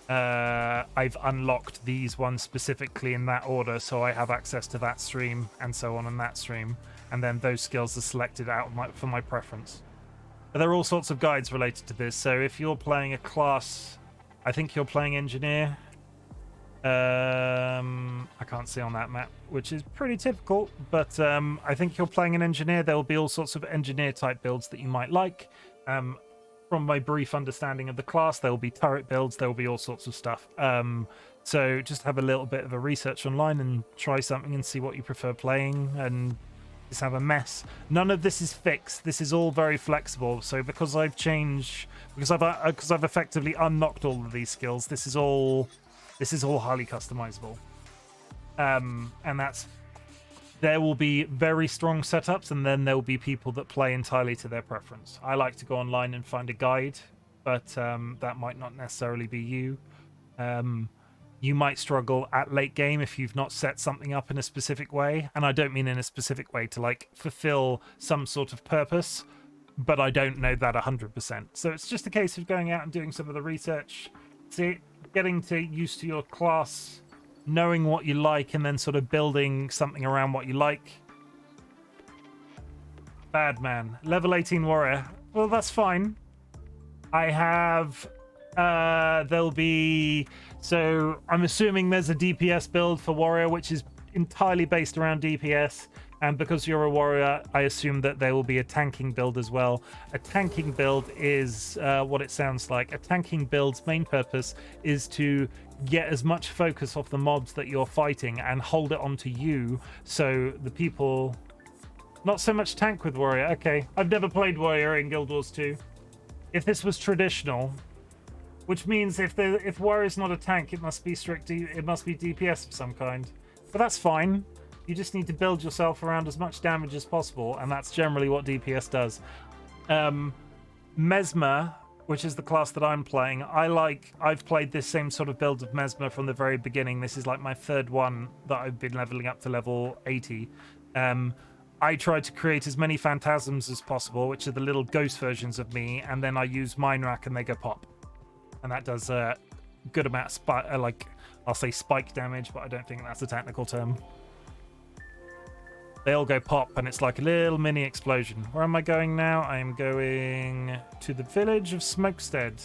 S1: unlocked these ones specifically in that order, so I have access to that stream and so on that stream, and then those skills are selected out for my preference. But there are all sorts of guides related to this, so if you're playing a class, I think you're playing engineer. I can't see on that map, which is pretty typical, but I think you're playing an engineer. There will be all sorts of engineer type builds that you might like. From my brief understanding of the class, there will be turret builds, there will be all sorts of stuff. So just have a little bit of a research online and try something and see what you prefer playing, and just have a mess. None of this is fixed. This is all very flexible. So because I've effectively unlocked all of these skills, this is all highly customizable. And there will be very strong setups, and then there will be people that play entirely to their preference. I like to go online and find a guide, but that might not necessarily be you. You might struggle at late game if you've not set something up in a specific way, and I don't mean in a specific way to like fulfill some sort of purpose, but I don't know that 100%. So it's just a case of going out and doing some of the research, getting used to your class, knowing what you like, and then sort of building something around what you like. Bad man. Level 18 warrior. Well, that's fine. I have... there'll be... So I'm assuming there's a DPS build for warrior, which is entirely based around DPS. And because you're a warrior, I assume that there will be a tanking build as well. A tanking build is what it sounds like. A tanking build's main purpose is to get as much focus off the mobs that you're fighting and hold it onto you, so the people... Not so much tank with warrior. Okay, I've never played warrior in Guild Wars 2. If this was traditional, which means if warrior's not a tank, it must be it must be DPS of some kind. But that's fine. You just need to build yourself around as much damage as possible, and that's generally what DPS does. Mesmer, which is the class that I'm playing, I've played this same sort of build of Mesmer from the very beginning. This is like my third one that I've been leveling up to level 80. I try to create as many phantasms as possible, which are the little ghost versions of me, and then I use Mine Rack and they go pop. And that does a good amount of I'll say spike damage, but I don't think that's a technical term. They all go pop, and it's like a little mini explosion. Where am I going now? I am going to the village of Smokestead.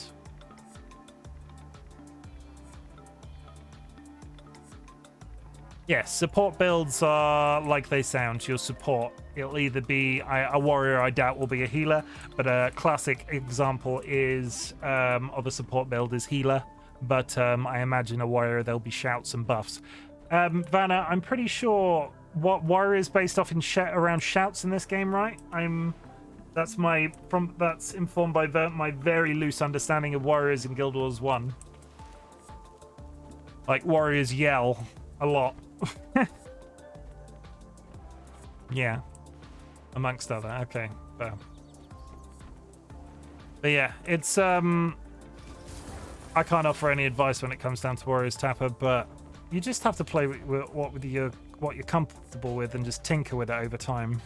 S1: Yes, support builds are like they sound. Your support, it'll either be a warrior, I doubt will be a healer, but a classic example is of a support build is healer. But I imagine a warrior, there'll be shouts and buffs. Vanna, I'm pretty sure what warrior is based off in around shouts in this game, right? That's informed by my very loose understanding of warriors in Guild Wars 1. Like warriors yell a lot. Yeah, amongst other. Okay, fair. But yeah, it's I can't offer any advice when it comes down to warriors Tapper, but you just have to play with what you're comfortable with and just tinker with it over time.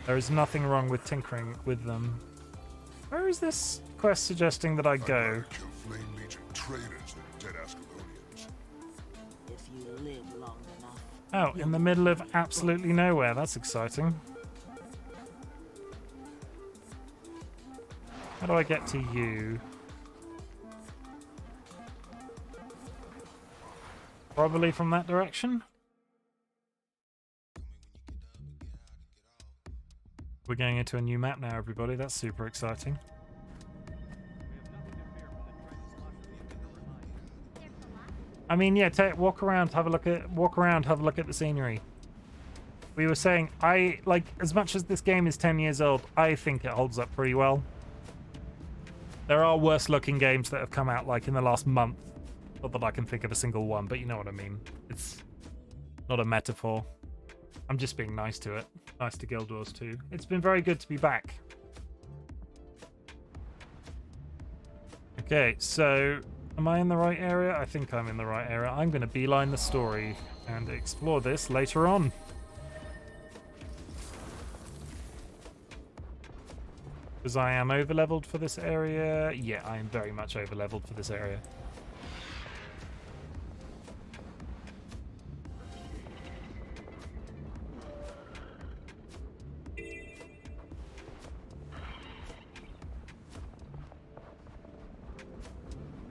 S1: There is nothing wrong with tinkering with them. Where is this quest suggesting that I go?
S2: Kill Flame Legion traitors and dead Ascalonians.
S9: If you live long enough.
S1: Oh, in the middle of absolutely nowhere. That's exciting. How do I get to you? Probably from that direction. We're going into a new map now, everybody. That's super exciting. I mean, yeah, walk around, have a look at the scenery. We were saying, as much as this game is 10 years old, I think it holds up pretty well. There are worse looking games that have come out like in the last month. Not that I can think of a single one, but you know what I mean. It's not a metaphor. I'm just being nice to it. Nice to Guild Wars 2. It's been very good to be back. Okay, so am I in the right area? I think I'm in the right area. I'm going to beeline the story and explore this later on. Because I am over-leveled for this area. Yeah, I am very much over-leveled for this area.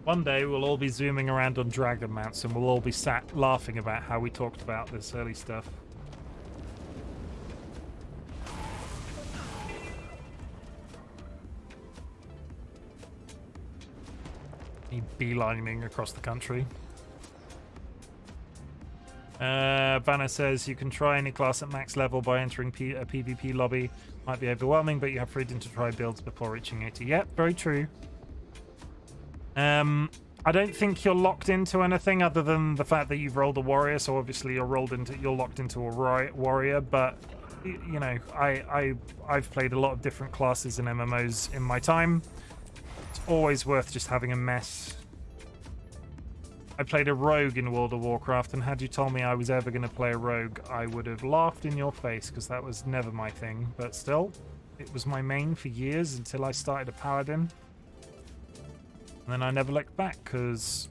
S1: One day we'll all be zooming around on dragon mounts and we'll all be sat laughing about how we talked about this early stuff. Beelining across the country. Banner says you can try any class at max level by entering a PvP lobby. Might be overwhelming, but you have freedom to try builds before reaching 80. Yep, very true. I don't think you're locked into anything other than the fact that you've rolled a warrior. So obviously you're locked into a warrior. But you know, I've played a lot of different classes in MMOs in my time. It's always worth just having a mess. I played a rogue in World of Warcraft, and had you told me I was ever going to play a rogue, I would have laughed in your face, because that was never my thing. But still, it was my main for years until I started a paladin. And then I never looked back, because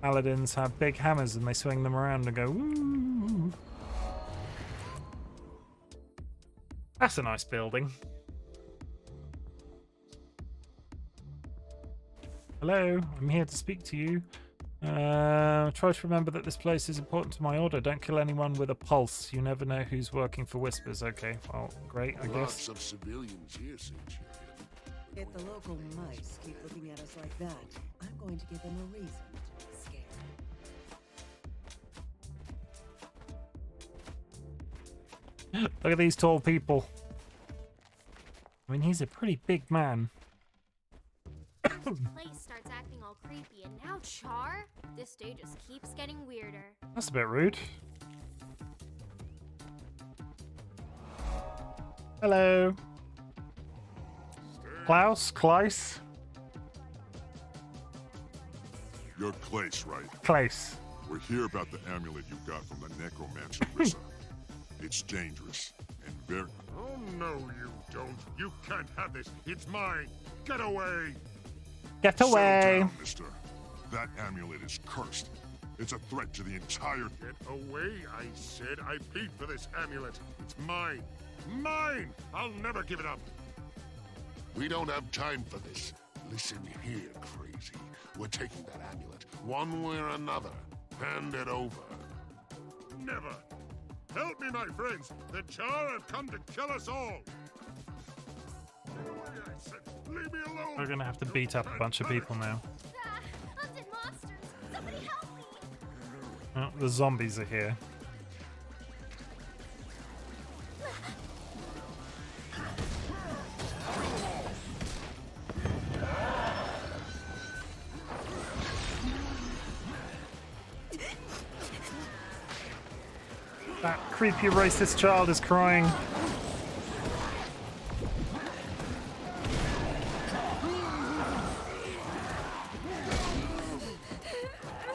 S1: paladins have big hammers and they swing them around and go, woo. That's a nice building. Hello, I'm here to speak to you. Try to remember that this place is important to my order. Don't kill anyone with a pulse. You never know who's working for Whispers. Okay, well, great, I guess.
S3: Lots of civilians here, Centurion.
S10: If the local mice keep looking at us like that, I'm going to give them a reason to be scared.
S1: Look at these tall people. I mean, he's a pretty big man.
S11: This place starts acting all creepy, and now Char? This day just keeps getting weirder.
S1: That's a bit rude. Hello. Klaus?
S2: You're Clace, right?
S1: Klaus.
S2: We're here about the amulet you got from the necromancer Rissa. It's dangerous and very...
S3: Oh, no, you don't. You can't have this. It's mine. Get away.
S1: Get away.
S2: Settle down, mister. That amulet is cursed. It's a threat to the entire...
S3: Get away, I said. I paid for this amulet. It's mine. Mine! I'll never give it up. We don't have time for this. Listen here, crazy. We're taking that amulet, one way or another. Hand it over. Never. Help me, my friends. The Char have come to kill us all. Get away, I said. Leave me alone.
S1: We're gonna have to beat up a bunch of people now.
S11: Ah, undead monsters! Somebody help me!
S1: Oh, the zombies are here. That creepy racist child is crying.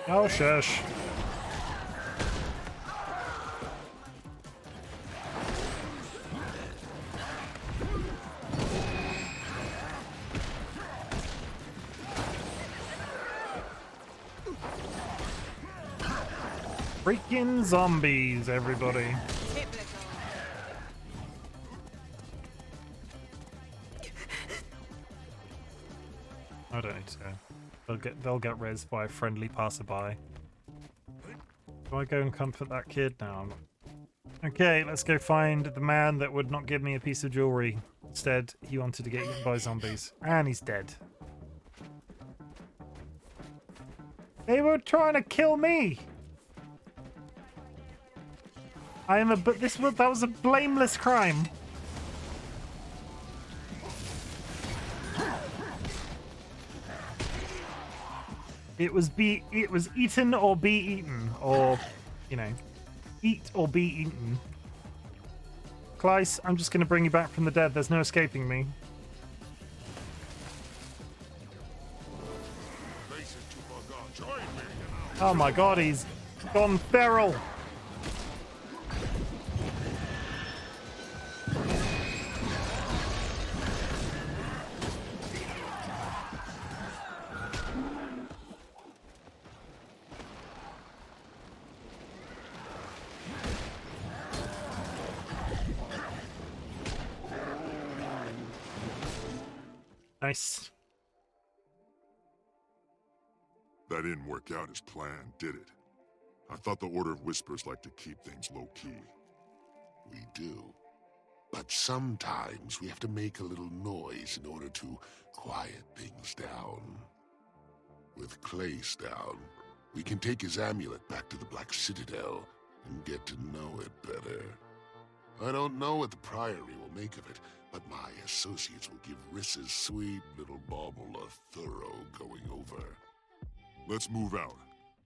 S1: Oh, shush. Freaking zombies, everybody. I don't need to go. They'll get rezzed by a friendly passerby. Do I go and comfort that kid? No, I'm not. Okay, let's go find the man that would not give me a piece of jewelry. Instead, he wanted to get eaten by zombies. And he's dead. They were trying to kill me! But that was a blameless crime. It was eaten or be eaten, or, you know, eat or be eaten. Kleis, I'm just going to bring you back from the dead. There's no escaping me. Oh my god, he's gone feral. Nice.
S2: That didn't work out as planned, did it? I thought the Order of Whispers liked to keep things low-key.
S3: We do. But sometimes we have to make a little noise in order to quiet things down. With Clace down, we can take his amulet back to the Black Citadel and get to know it better. I don't know what the Priory will make of it, but my associates will give Rissa's sweet little bauble a thorough going over.
S2: Let's move out.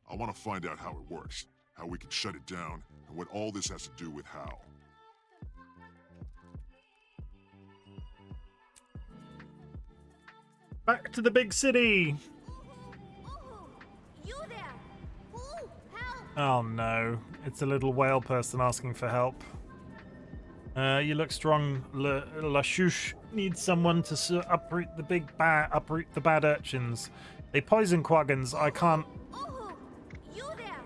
S2: I want to find out how it works, how we can shut it down, and what all this has to do with Hal.
S1: Back to the big city.
S11: You there? Who? Help!
S1: Oh no, it's a little whale person asking for help. You look strong. La Chouche needs someone to uproot the bad urchins. They poison quaggins. I can't.
S11: You there?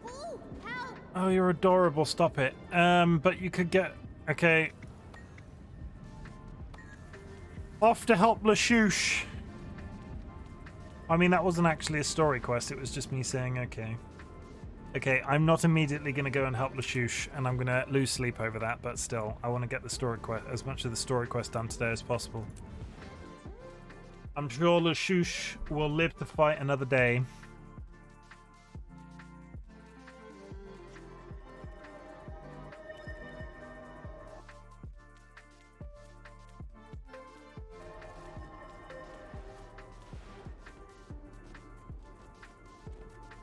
S11: Who? Help!
S1: Oh, you're adorable. Stop it. But you could get. Okay. Off to help La Chouche. I mean, that wasn't actually a story quest. It was just me saying, okay. Okay, I'm not immediately going to go and help La Chouche, and I'm going to lose sleep over that, but still, I want to get the story quest, as much of the story quest done today as possible. I'm sure La Chouche will live to fight another day.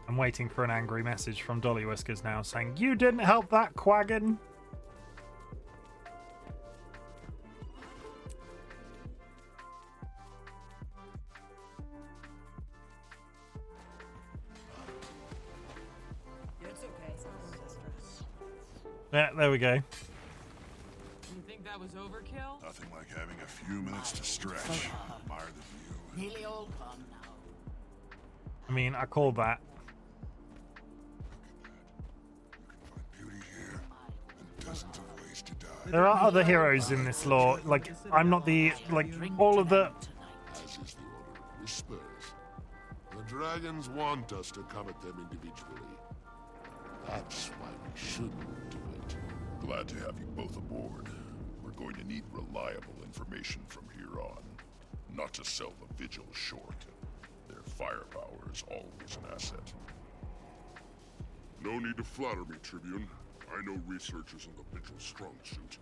S1: I'm waiting for an angry message from DollyWhiskers now saying, "You didn't help that quaggin."
S4: It's okay.
S1: Yeah, there we go.
S5: You think that was overkill?
S2: Nothing like having a few minutes to stretch. Admire the view.
S9: Nearly all gone now.
S1: I mean, I called that. There are other heroes in this lore. Like, I'm not the, like, all of the...
S3: As is the Order of Whispers. The dragons want us to come at them individually. That's why we shouldn't do it.
S6: Glad to have you both aboard. We're going to need reliable information from here on. Not to sell the Vigil short. Their firepower is always an asset.
S2: No need to flatter me, Tribune. I know research isn't the Vigil's strong suit.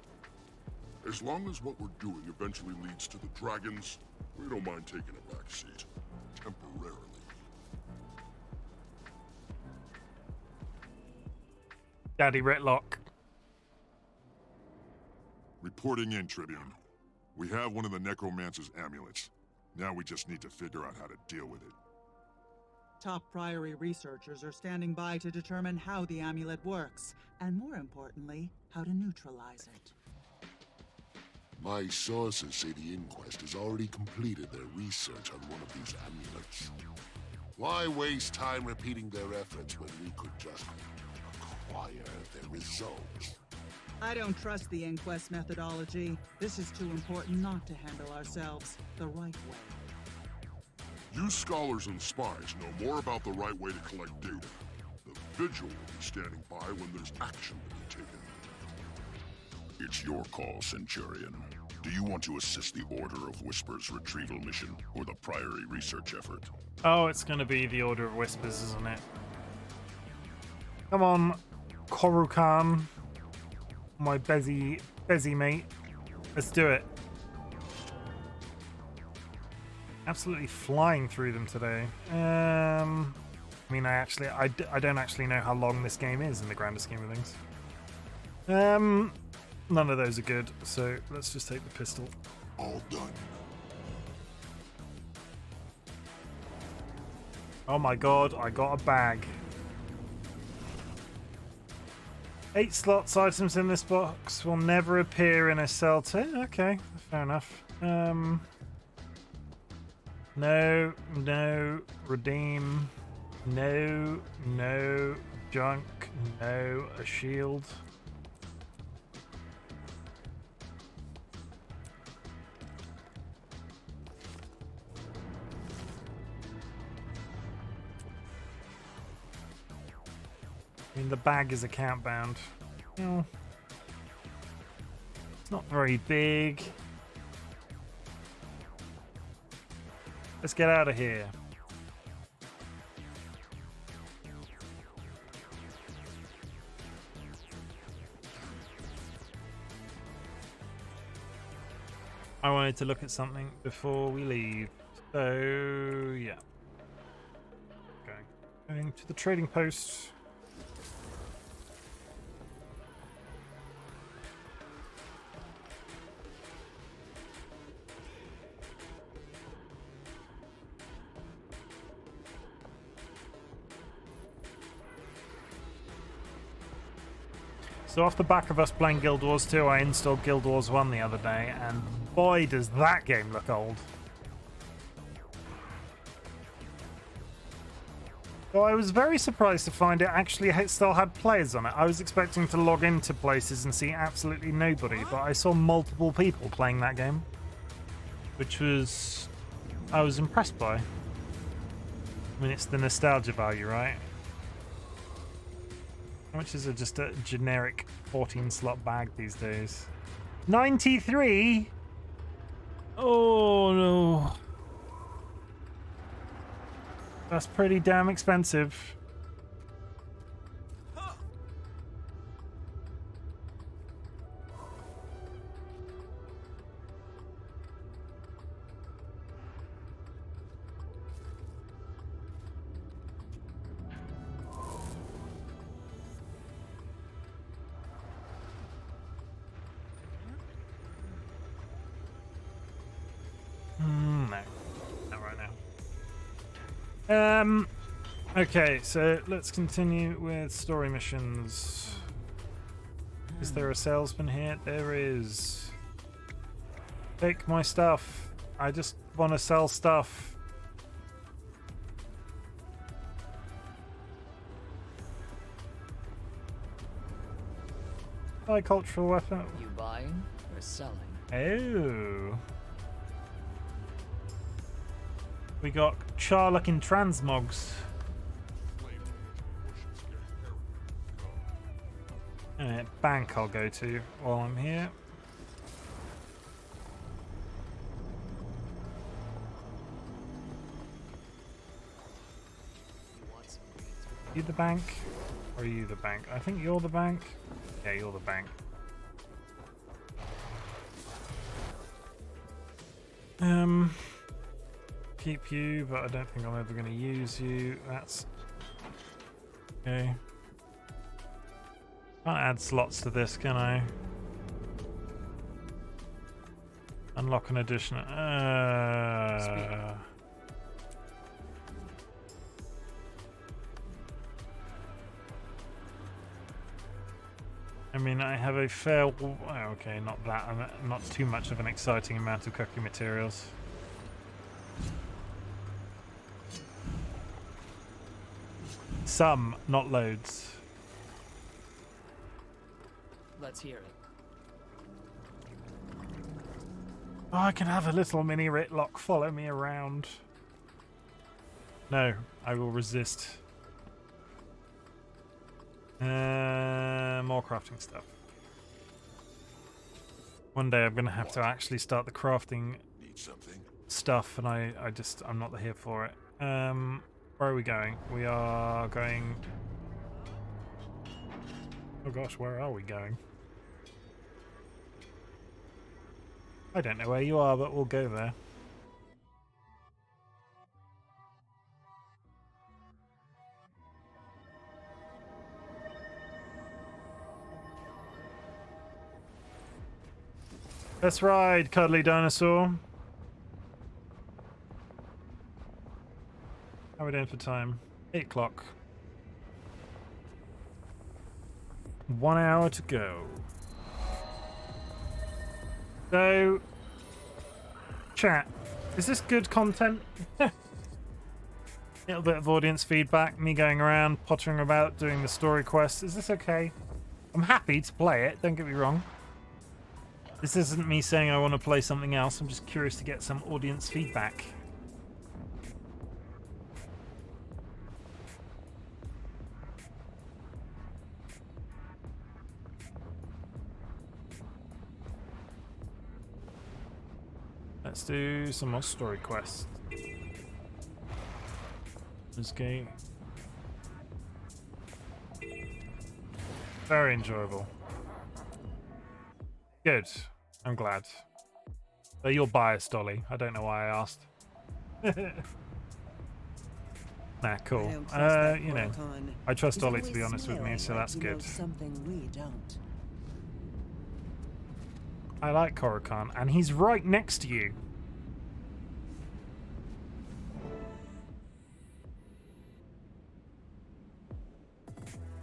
S2: As long as what we're doing eventually leads to the dragons, we don't mind taking a back seat. Temporarily.
S1: Daddy Ritlock.
S2: Reporting in, Tribune. We have one of the Necromancer's amulets. Now we just need to figure out how to deal with it.
S7: Top Priory researchers are standing by to determine how the amulet works, and more importantly, how to neutralize it.
S3: My sources say the Inquest has already completed their research on one of these amulets. Why waste time repeating their efforts when we could just acquire their results?
S7: I don't trust the Inquest methodology. This is too important not to handle ourselves the right way.
S2: You scholars and spies know more about the right way to collect data. The Vigil will be standing by when there's action to be taken.
S6: It's your call, Centurion. Do you want to assist the Order of Whispers retrieval mission or the Priory research effort?
S1: Oh, it's going to be the Order of Whispers, isn't it? Come on, Korukan. My Bezzy mate. Let's do it. Absolutely flying through them today. I mean, I don't actually know how long this game is in the grander scheme of things. None of those are good, so let's just take the pistol.
S2: All done.
S1: Oh my god, I got a bag. 8 slots items in this box will never appear in a cell 2. Okay, fair enough. No, redeem. No, junk. No, a shield. I mean, the bag is account bound. Oh. It's not very big. Let's get out of here. I wanted to look at something before we leave. So, yeah. Okay. Going to the trading post. So off the back of us playing Guild Wars 2, I installed Guild Wars 1 the other day, and boy does that game look old. So I was very surprised to find it actually still had players on it. I was expecting to log into places and see absolutely nobody, but I saw multiple people playing that game, which I was impressed by. I mean, it's the nostalgia value, right? How much is just a generic 14-slot bag these days? 93? Oh no. That's pretty damn expensive. No. Not right now. Okay, so let's continue with story missions. Is there a salesman here? There is. Take my stuff. I just want to sell stuff. Buy cultural weapon.
S12: You buying or selling?
S1: Oh. We got Charlocking transmogs. Bank I'll go to while I'm here. You the bank? Or are you the bank? I think you're the bank. Yeah, you're the bank. Keep you, but I don't think I'm ever going to use you. That's okay. Can't add slots to this, can I? Unlock an additional. I mean, I have a fair. Oh, okay, not that. Not too much of an exciting amount of cooking materials. Some, not loads.
S12: Let's hear it.
S1: Oh, I can have a little mini Ritlock follow me around. No, I will resist. More crafting stuff. One day I'm going to have to actually start the crafting stuff, and I'm not here for it. Where are we going? We are going... Oh gosh, where are we going? I don't know where you are, but we'll go there. Let's ride, cuddly dinosaur. How are we doing for time? 8 o'clock. 1 hour to go. So, chat, is this good content? Little bit of audience feedback, me going around, pottering about, doing the story quests. Is this okay? I'm happy to play it, don't get me wrong. This isn't me saying I want to play something else, I'm just curious to get some audience feedback. Let's do some more story quests. This game. Very enjoyable. Good. I'm glad. So you're biased, Dolly. I don't know why I asked. Nah, cool.
S10: I don't trust that
S1: You know,
S10: Coricon.
S1: I trust
S10: He's
S1: Dolly to
S10: always
S1: be honest with me,
S10: smiling
S1: so
S10: like
S1: that's
S10: he
S1: good.
S10: knows something we don't.
S1: I like Coricon, and he's right next to you.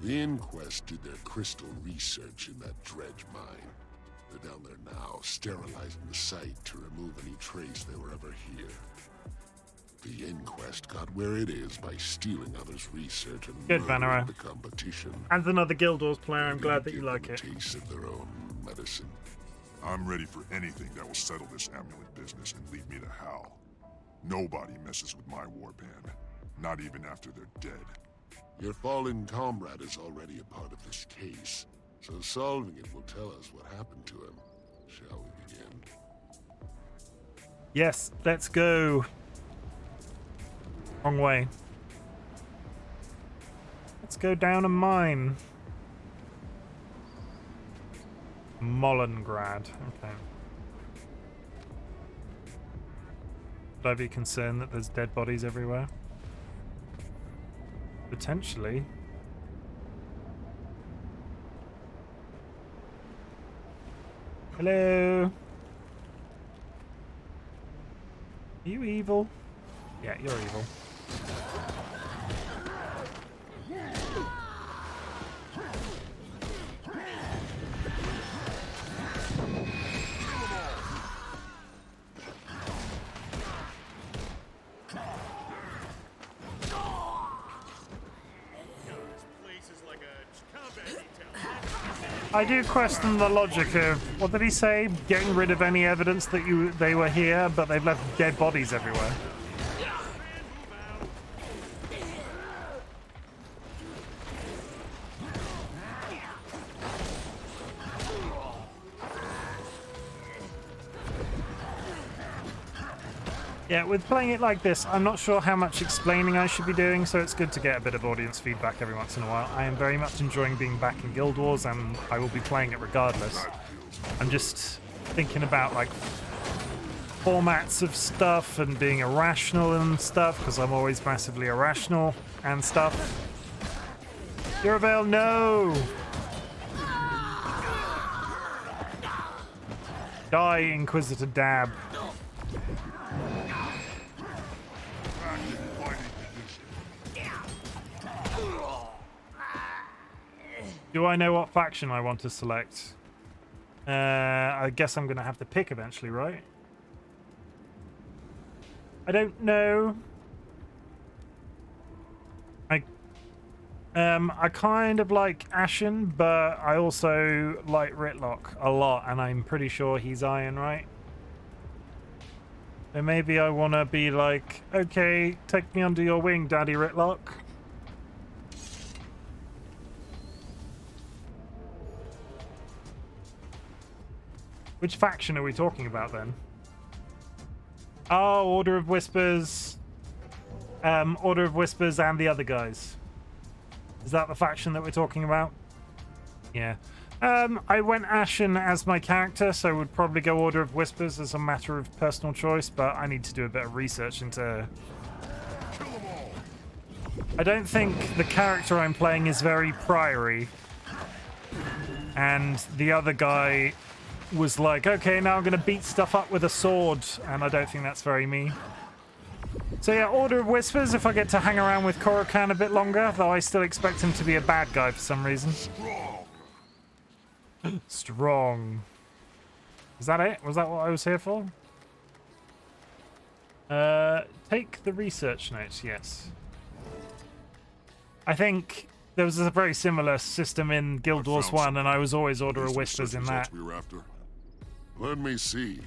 S3: The Inquest did their crystal research in that dredge mine. They're down there now, sterilizing the site to remove any trace they were ever here. The Inquest got where it is by stealing others' research and
S1: Good,
S3: murdering
S1: Vanera.
S3: the competition.
S1: And another Guild Wars player, I'm
S3: They
S1: glad that
S3: give
S1: you like
S3: them
S1: it.
S3: a taste of their own medicine.
S2: I'm ready for anything that will settle this amulet business and leave me to Hal. Nobody messes with my warband, not even after they're dead.
S3: Your fallen comrade is already a part of this case, so solving it will tell us what happened to him. Shall we begin?
S1: Yes, let's go. Wrong way. Let's go down a mine. Molengrad. Okay. Should I be concerned that there's dead bodies everywhere? Potentially. Hello? Are you evil? Yeah, you're evil. I do question the logic of, what did he say? Getting rid of any evidence that they were here, but they've left dead bodies everywhere. Yeah, with playing it like this, I'm not sure how much explaining I should be doing, so it's good to get a bit of audience feedback every once in a while. I am very much enjoying being back in Guild Wars, and I will be playing it regardless. I'm just thinking about, like, formats of stuff and being irrational and stuff, because I'm always massively irrational and stuff. Urabel, no! Die, Inquisitor Dab. Do I know what faction I want to select? I guess I'm going to have to pick eventually, right? I don't know. I kind of like Ashen, but I also like Ritlock a lot, and I'm pretty sure he's Iron, right? So maybe I want to be like, okay, take me under your wing, Daddy Ritlock. Which faction are we talking about then? Oh, Order of Whispers. Order of Whispers and the other guys. Is that the faction that we're talking about? Yeah. I went Ashen as my character, so would probably go Order of Whispers as a matter of personal choice, but I need to do a bit of research into... I don't think the character I'm playing is very priory. And the other guy was like, okay, now I'm going to beat stuff up with a sword, and I don't think that's very me. So yeah, Order of Whispers, if I get to hang around with Coricon a bit longer, though I still expect him to be a bad guy for some reason. Strong. Is that it? Was that what I was here for? Take the research notes, yes. I think there was a very similar system in Guild Wars 1, and I was always Order of Whispers in that.
S2: We were after.
S3: Let me see.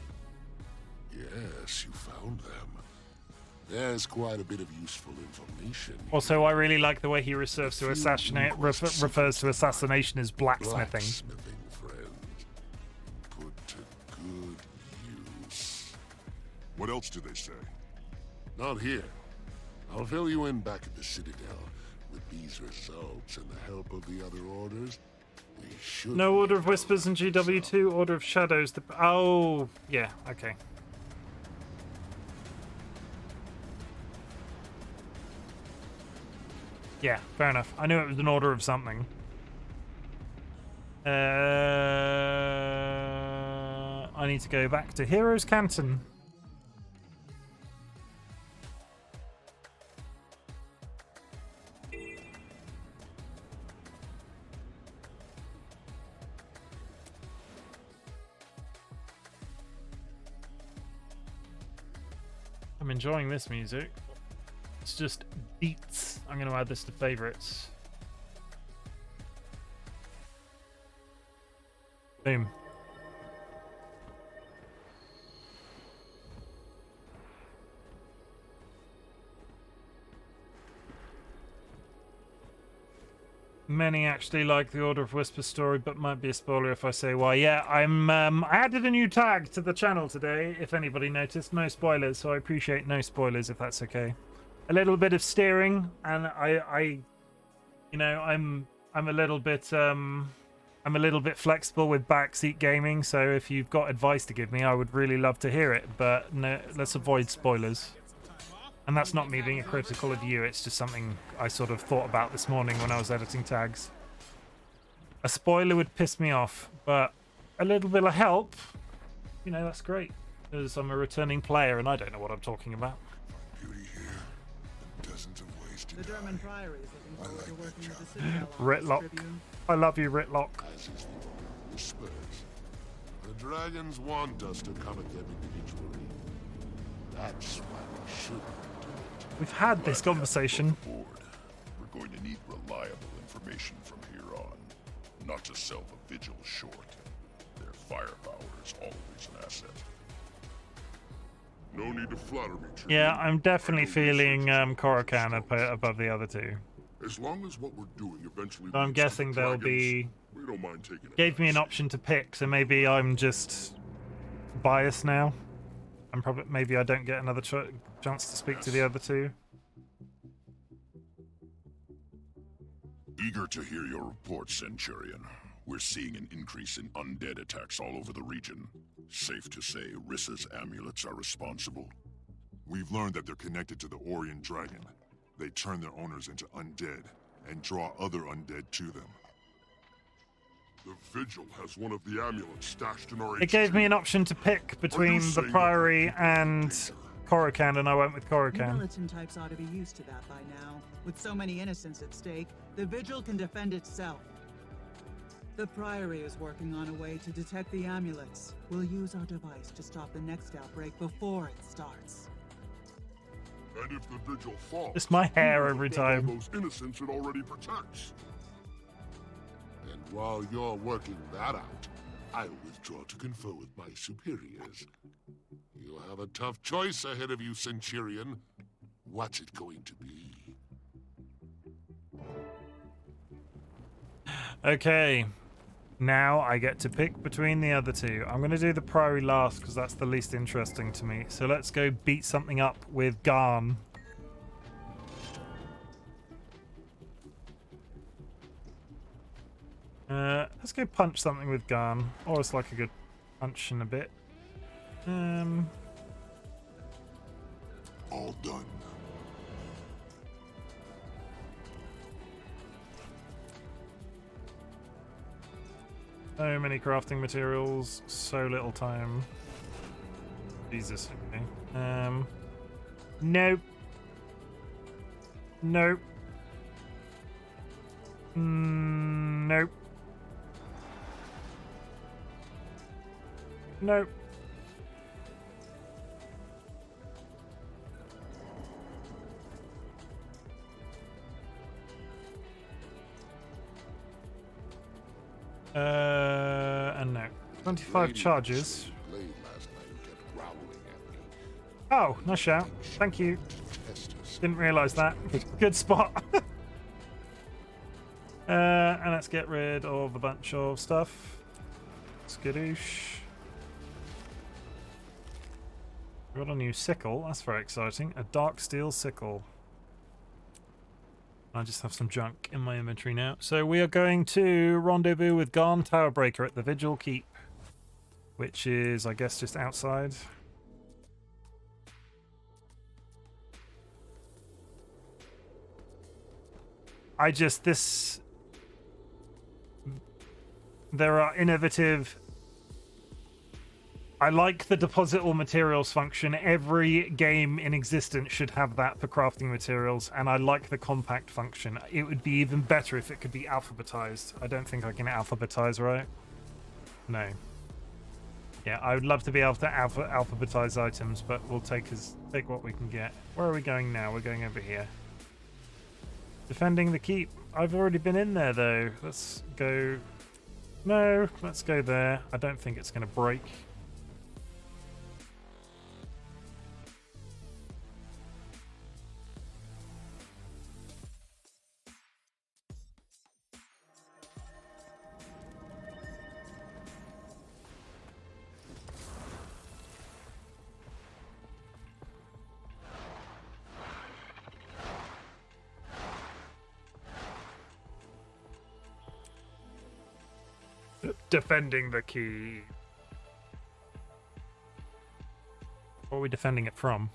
S3: Yes, you found them. There's quite a bit of useful information.
S1: Also, I really like the way he refers to assassination as blacksmithing.
S3: Blacksmithing, friends. Put to good use.
S2: What else do they say?
S3: Not here. I'll fill you in back at the Citadel. With these results and the help of the other orders, we should...
S1: No Order of Whispers in GW2, Order of Shadows. Oh, yeah, okay. Yeah, fair enough. I knew it was an order of something. I need to go back to Heroes Canton. I'm enjoying this music. It's just beats. I'm going to add this to favorites. Boom. Many actually like the Order of Whispers story, but might be a spoiler if I say why. Yeah, I added a new tag to the channel today, if anybody noticed. No spoilers, so I appreciate no spoilers if that's okay. A little bit of steering, and you know, I'm a little bit flexible with backseat gaming, so if you've got advice to give me, I would really love to hear it, but no, let's avoid spoilers. And that's not me being critical of you, it's just something I sort of thought about this morning when I was editing tags. A spoiler would piss me off, but a little bit of help, you know, that's great. Because I'm a returning player and I don't know what I'm talking about.
S7: The German Priory is looking forward to working with the Citadel
S1: Ritlock. I love you, Ritlock.
S3: Whispers. The dragons want us to come at them individually. That's why we should.
S1: We've had this conversation.
S6: We're going to need reliable information from here on. Not to sell the Vigil short. Their firepower is always an asset.
S2: No need to flatter me, Chim.
S1: Yeah, I'm definitely feeling Corocan above the other two.
S2: As long as what we're doing eventually.
S1: So I'm guessing they'll be.
S2: We don't mind taking it.
S1: Gave me an option to pick, so maybe I'm just biased now. I'm probably maybe I don't get another chance to speak to the other two.
S6: Eager to hear your report, Centurion. We're seeing an increase in undead attacks all over the region. Safe to say Rissa's amulets are responsible?
S2: We've learned that they're connected to the Orient Dragon. They turn their owners into undead and draw other undead to them. The Vigil has one of the amulets stashed in our
S1: It gave me an option to pick between the Priory and Corocan, and I went with
S7: You
S1: Corocan.
S7: militant types ought to be used to that by now. With so many innocents at stake, the Vigil can defend itself. The Priory is working on a way to detect the amulets. We'll use our device to stop the next outbreak before it starts.
S2: And if the Vigil falls,
S1: It's my hair every
S2: all
S1: time.
S2: those innocents it already protects.
S3: And while you're working that out, I'll withdraw to confer with my superiors. You have a tough choice ahead of you, Centurion. What's it going to be?
S1: Okay. Now I get to pick between the other two. I'm going to do the Priory last because that's the least interesting to me. So let's go beat something up with Garn. Let's go punch something with Garn. Or it's like a good punch in a bit.
S2: All done.
S1: So many crafting materials, so little time. Jesus. Okay. Nope. Nope. Nope. Nope. And no. 25 charges. Oh, nice shout. Thank you. Didn't realise that. Good spot. And let's get rid of a bunch of stuff. Skadoosh. Got a new sickle. That's very exciting. A dark steel sickle. I just have some junk in my inventory now. So we are going to rendezvous with Garn Towerbreaker at the Vigil Keep, which is, I guess, just outside. There are innovative. I like the deposit all materials function. Every game in existence should have that for crafting materials, and I like the compact function. It would be even better if it could be alphabetized. I don't think I can alphabetize, right? No. Yeah, I would love to be able to alphabetize items, but we'll take what we can get. Where are we going now? We're going over here. Defending the keep. I've already been in there, though. Let's go... No, let's go there. I don't think it's going to break. Defending the key. What are we defending it from?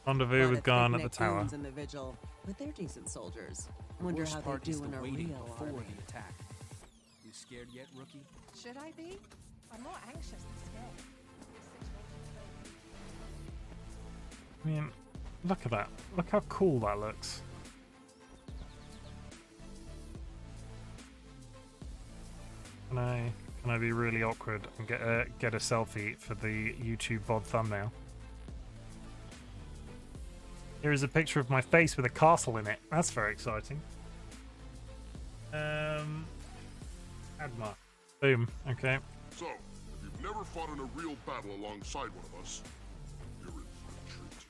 S1: Rendezvous with Garn at the tower.
S10: In the vigil, but they're decent soldiers. Wonder how they do in a real army.
S13: The attack. You scared yet, rookie?
S14: Should I be? I'm more anxious than scared.
S1: I mean, look at that. Look how cool that looks. Can I be really awkward and get a selfie for the YouTube VOD thumbnail? Here is a picture of my face with a castle in it. That's very exciting. Add mark. Boom. Okay.
S3: So, if you've never fought in a real battle alongside one of us, you're in for a treat.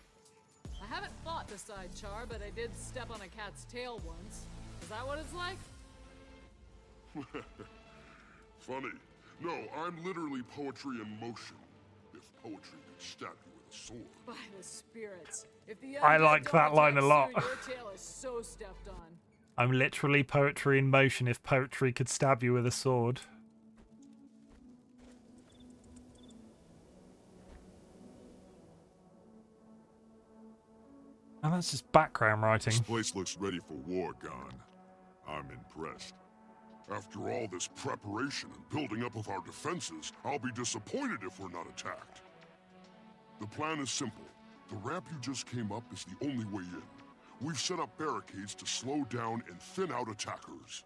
S5: I haven't fought beside Char, but I did step on a cat's tail once. Is that what it's like?
S3: Funny. No, I'm literally poetry in motion. If poetry could stab you with a sword.
S5: By the spirits. If the
S1: I like that line a lot.
S5: Your tail is so stepped on.
S1: I'm literally poetry in motion if poetry could stab you with a sword. And that's just background writing.
S2: This place looks ready for war, Gon. I'm impressed.
S3: After all this preparation and building up of our defenses, I'll be disappointed if we're not attacked. The plan is simple. The ramp you just came up is the only way in. We've set up barricades to slow down and thin out attackers.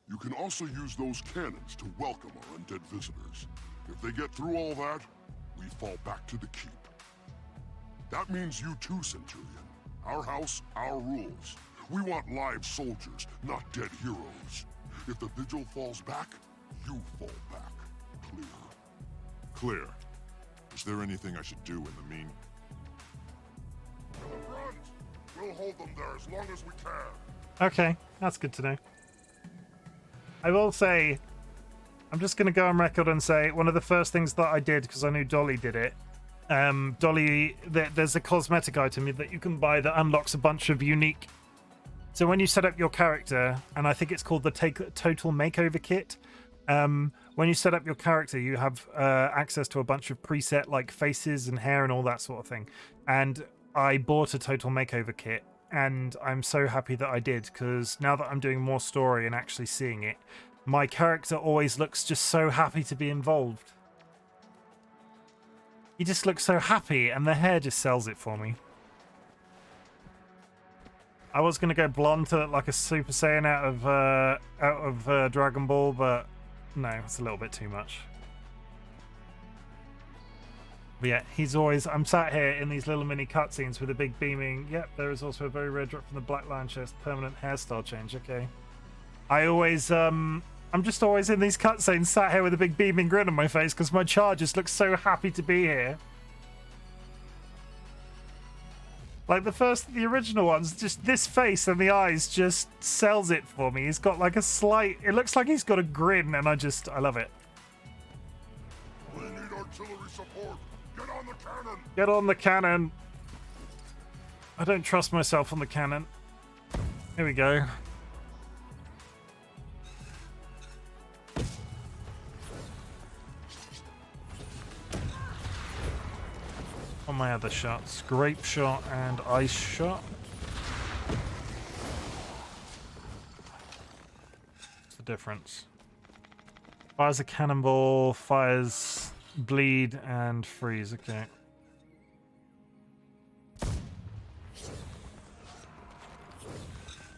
S3: You can also use those cannons to welcome our undead visitors. If they get through all that, we fall back to the keep. That means you too, Centurion. Our house, our rules. We want live soldiers, not dead heroes. If the vigil falls back, you fall back. Clear?
S2: Clear. Is there anything I should do in the mean?
S3: To the front! We'll hold them there as long as we can.
S1: Okay, that's good to know. I will say, I'm just going to go on record and say one of the first things that I did, because I knew Dolly did it, there's a cosmetic item that you can buy that unlocks a bunch of unique. So when you set up your character, and I think it's called the Total Makeover Kit, when you set up your character, you have access to a bunch of preset like faces and hair and all that sort of thing. And I bought a Total Makeover Kit, and I'm so happy that I did, because now that I'm doing more story and actually seeing it, my character always looks just so happy to be involved. He just looks so happy, and the hair just sells it for me. I was going to go blonde to look like a Super Saiyan out of Dragon Ball, but no, it's a little bit too much. But yeah, he's always... I'm sat here in these little mini cutscenes with a big beaming... Yep, there is also a very rare drop from the Black Lion chest. Permanent hairstyle change, okay. I always... I'm just always in these cutscenes sat here with a big beaming grin on my face because my Char just looks so happy to be here. Like the original ones, just this face and the eyes just sells it for me. He's got like a slight... It looks like he's got a grin, and I love it.
S3: We need artillery support. Get on the cannon.
S1: Get on the cannon. I don't trust myself on the cannon. Here we go. On my other shots, grape shot and ice shot. difference? Fires a cannonball, fires bleed and freeze. Okay.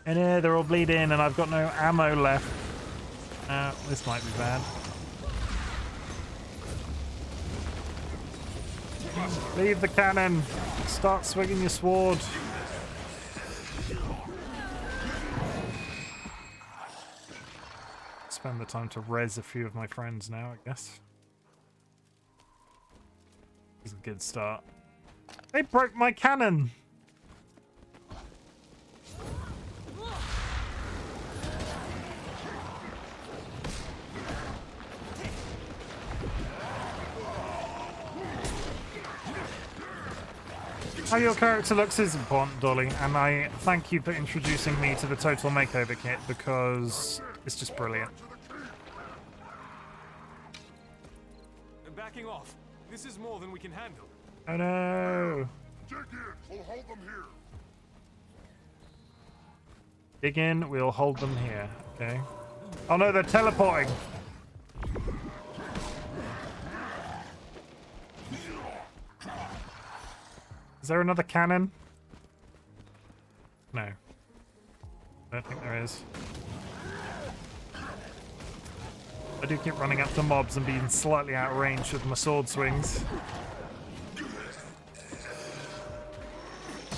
S1: And they're all bleeding and I've got no ammo left. This might be bad. Leave the cannon. Start swinging your sword. Spend the time to res a few of my friends now, I guess. This is a good start. They broke my cannon! How your character looks is important, Dolly, and I thank you for introducing me to the Total Makeover kit because it's just brilliant.
S15: Backing off. This is more than we can handle.
S1: Oh no!
S2: Dig in. We'll hold them here.
S1: Dig in, we'll hold them here. Okay. Oh no, they're teleporting! Is there another cannon? No. I don't think there is. I do keep running up to mobs and being slightly out of range with my sword swings.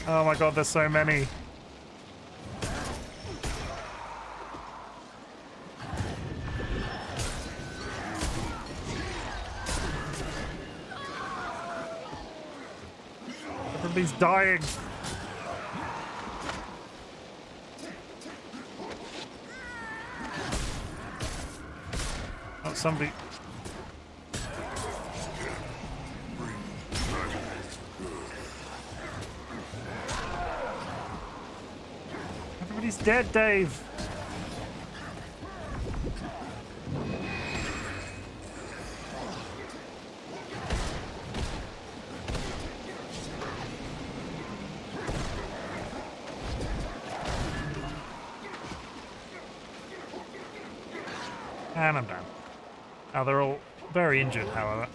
S1: Oh my god, there's so many. Everybody's dying. Oh, somebody. Everybody's dead, Dave. And I'm down. Oh, they're all very injured, however.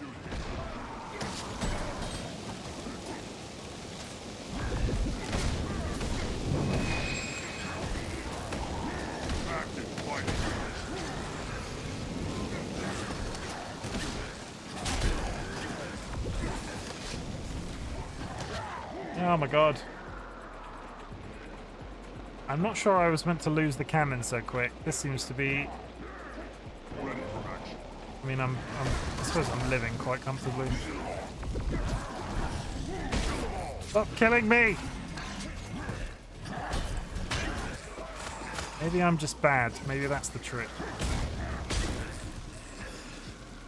S1: Oh my god. I'm not sure I was meant to lose the cannon so quick. This seems to be... I mean, I suppose I'm living quite comfortably. Stop killing me! Maybe I'm just bad. Maybe that's the trick.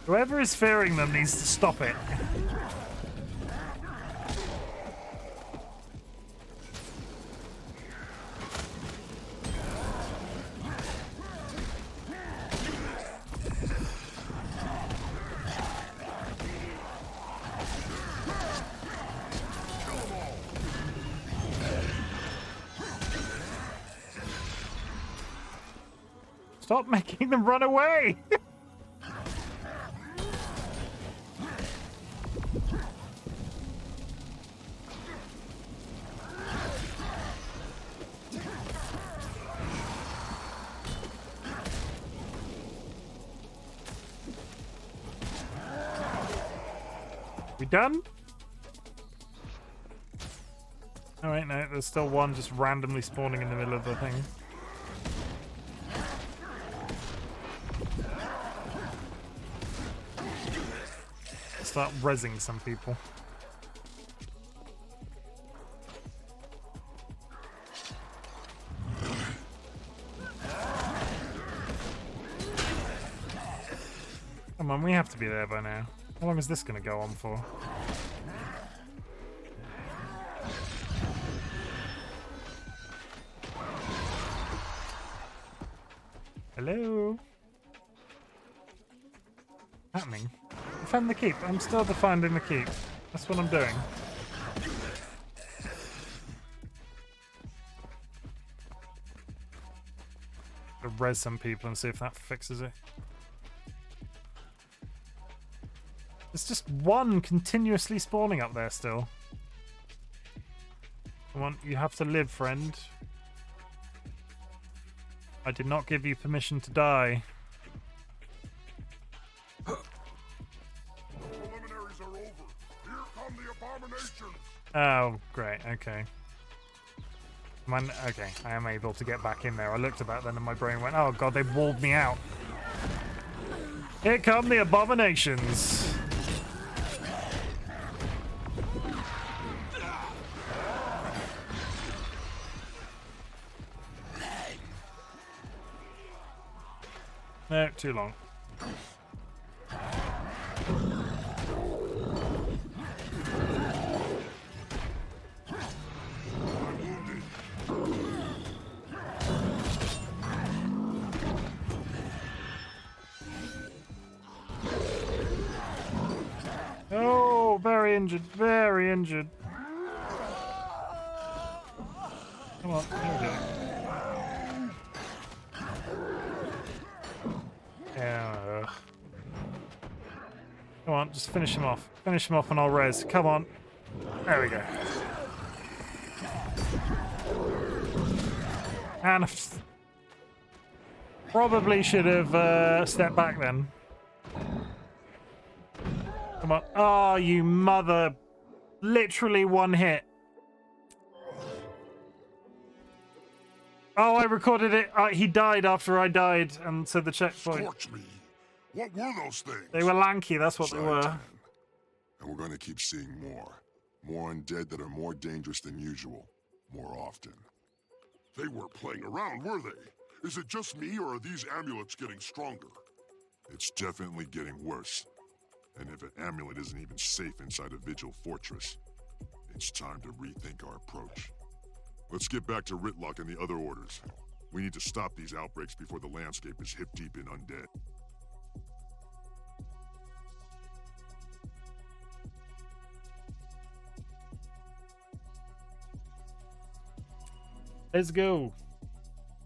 S1: Whoever is fearing them needs to stop it. Stop making them run away! We done? Oh wait, no, there's still one just randomly spawning in the middle of the thing. Start rezzing some people. Come on, we have to be there by now. How long is this going to go on for? Hello? What's happening? Defend the keep. I'm still defending the keep. That's what I'm doing. The res some people and see if that fixes it. There's just one continuously spawning up there still. Come on, you have to live, friend. I did not give you permission to die.
S2: Preliminaries are over. Here come the abominations.
S1: Oh, great. Okay. Okay, I am able to get back in there. I looked at that then and my brain went, oh god, they've walled me out. Here come the abominations. No, too long. Oh, very injured, very injured. Come on, here we go. Yeah. Come on, just finish him off. Finish him off and I'll res. Come on. There we go. And probably should have stepped back then. Come on. Oh, you mother. Literally one hit. Oh, I recorded it. He died after I died, and so the checkpoint.
S2: Scorch me. What were those things?
S1: They were lanky, that's what they were.
S2: And we're going to keep seeing more. More undead that are more dangerous than usual. More often. They weren't playing around, were they? Is it just me, or are these amulets getting stronger? It's definitely getting worse. And if an amulet isn't even safe inside a Vigil fortress, it's time to rethink our approach. Let's get back to Ritlock and the other orders. We need to stop these outbreaks before the landscape is hip-deep in undead.
S1: Let's go.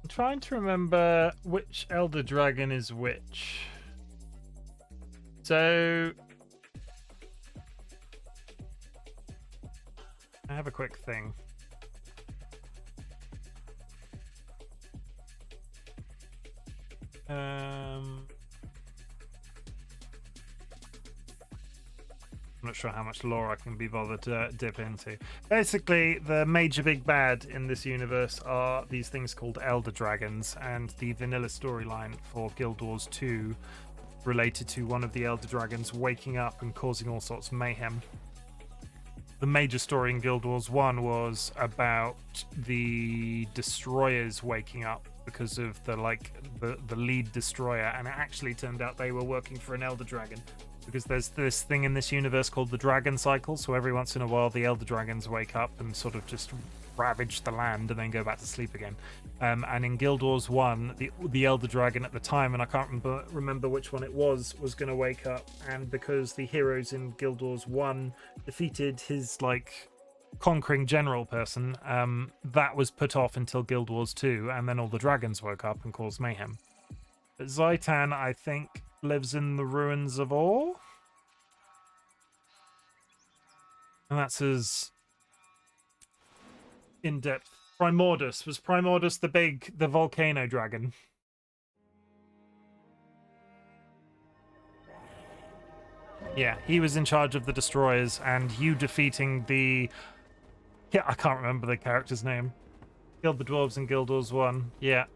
S1: I'm trying to remember which Elder Dragon is which. So I have a quick thing. I'm not sure how much lore I can be bothered to dip into. Basically, the major big bad in this universe are these things called Elder Dragons, and the vanilla storyline for Guild Wars 2 related to one of the Elder Dragons waking up and causing all sorts of mayhem. The major story in Guild Wars 1 was about the destroyers waking up because of the lead destroyer, and it actually turned out they were working for an Elder Dragon. Because there's this thing in this universe called the Dragon Cycle, so every once in a while the Elder Dragons wake up and sort of just ravage the land and then go back to sleep again. And in Guild Wars 1, the Elder Dragon at the time, and I can't remember which one it was going to wake up, and because the heroes in Guild Wars 1 defeated his, conquering general person, that was put off until Guild Wars 2, and then all the dragons woke up and caused mayhem. But Zaitan, I think, lives in the ruins of Ore. And that's his in-depth. Primordus. Was Primordus the volcano dragon? Yeah, he was in charge of the destroyers, and you defeating the... Yeah, I can't remember the character's name. Killed the dwarves in Guild Wars 1. Yeah,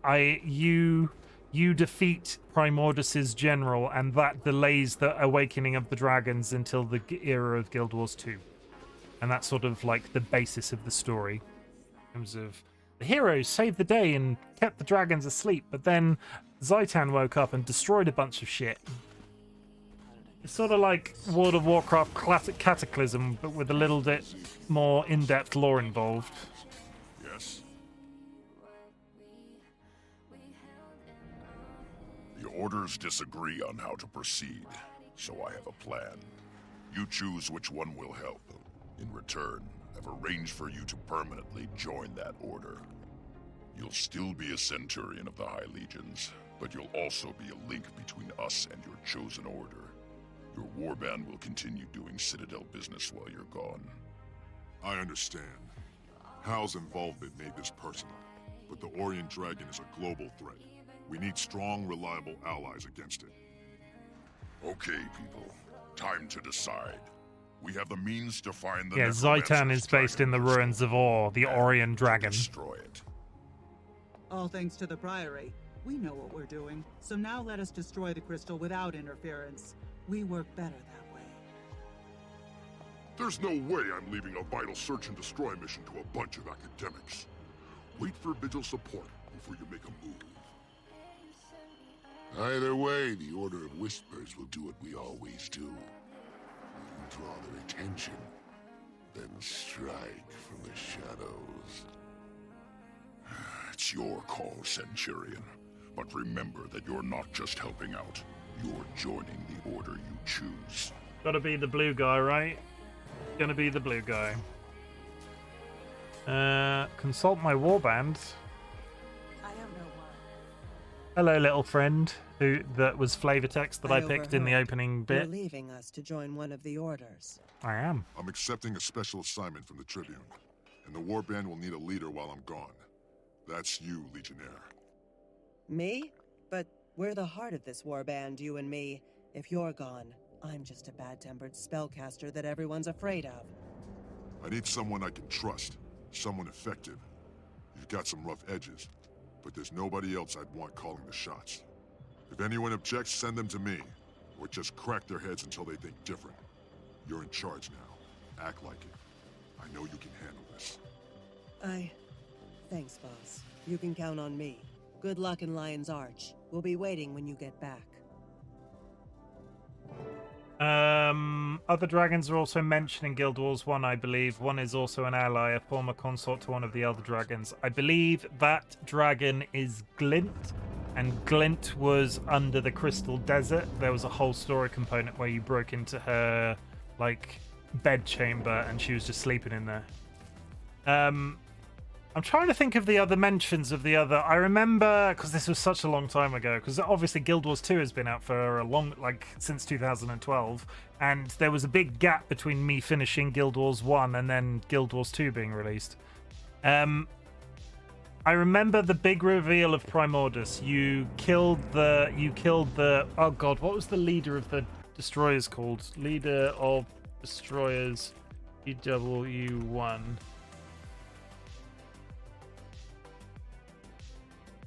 S1: you defeat Primordus's general, and that delays the awakening of the dragons until the era of Guild Wars 2. And that's sort of like the basis of the story. In terms of the heroes saved the day and kept the dragons asleep, but then Zaitan woke up and destroyed a bunch of shit. It's sort of like World of Warcraft classic Cataclysm, but with a little bit more in-depth lore involved.
S2: Yes?
S6: The orders disagree on how to proceed, so I have a plan. You choose which one will help. In return, I've arranged for you to permanently join that order. You'll still be a Centurion of the High Legions, but you'll also be a link between us and your chosen order. Your warband will continue doing Citadel business while you're gone.
S2: I understand. Hal's involvement made this personal, but the Orient Dragon is a global threat. We need strong, reliable allies against it.
S6: Okay, people. Time to decide. We have the means to find the
S1: Yeah, Zaitan is based in the ruins of Or, the Orient Dragon.
S6: Destroy it.
S7: All thanks to the Priory. We know what we're doing, so now let us destroy the crystal without interference. We work better that way.
S3: There's no way I'm leaving a vital search and destroy mission to a bunch of academics. Wait for Vigil support before you make a move. Either way, the Order of Whispers will do what we always do. We'll draw their attention, then strike from the shadows.
S6: It's your call, Centurion. But remember that you're not just helping out. You're joining the order you choose.
S1: Gotta be the blue guy, right? Gonna be the blue guy. Consult my warband.
S10: I don't know why.
S1: Hello, little friend. That was flavor text that I picked in the opening
S10: You're
S1: bit.
S10: leaving us to join one of the orders.
S1: I am.
S2: I'm accepting a special assignment from the Tribune, and the warband will need a leader while I'm gone. That's you, Legionnaire.
S10: Me? But we're the heart of this warband, you and me. If you're gone, I'm just a bad-tempered spellcaster that everyone's afraid of.
S2: I need someone I can trust, someone effective. You've got some rough edges, but there's nobody else I'd want calling the shots. If anyone objects, send them to me, or just crack their heads until they think different. You're in charge now. Act like it. I know you can handle this.
S10: Thanks, boss. You can count on me. Good luck in Lion's Arch. We'll be waiting when you get back.
S1: Other dragons are also mentioned in Guild Wars 1, I believe. One is also an ally, a former consort to one of the other dragons. I believe that dragon is Glint, and Glint was under the Crystal Desert. There was a whole story component where you broke into her, like, bed chamber, and she was just sleeping in there. I'm trying to think of the other mentions of the other. I remember, because this was such a long time ago, because obviously Guild Wars 2 has been out for a long, like, since 2012, and there was a big gap between me finishing Guild Wars 1 and then Guild Wars 2 being released. I remember the big reveal of Primordus. You killed the, oh god, what was the leader of the Destroyers called? Leader of Destroyers, EW1.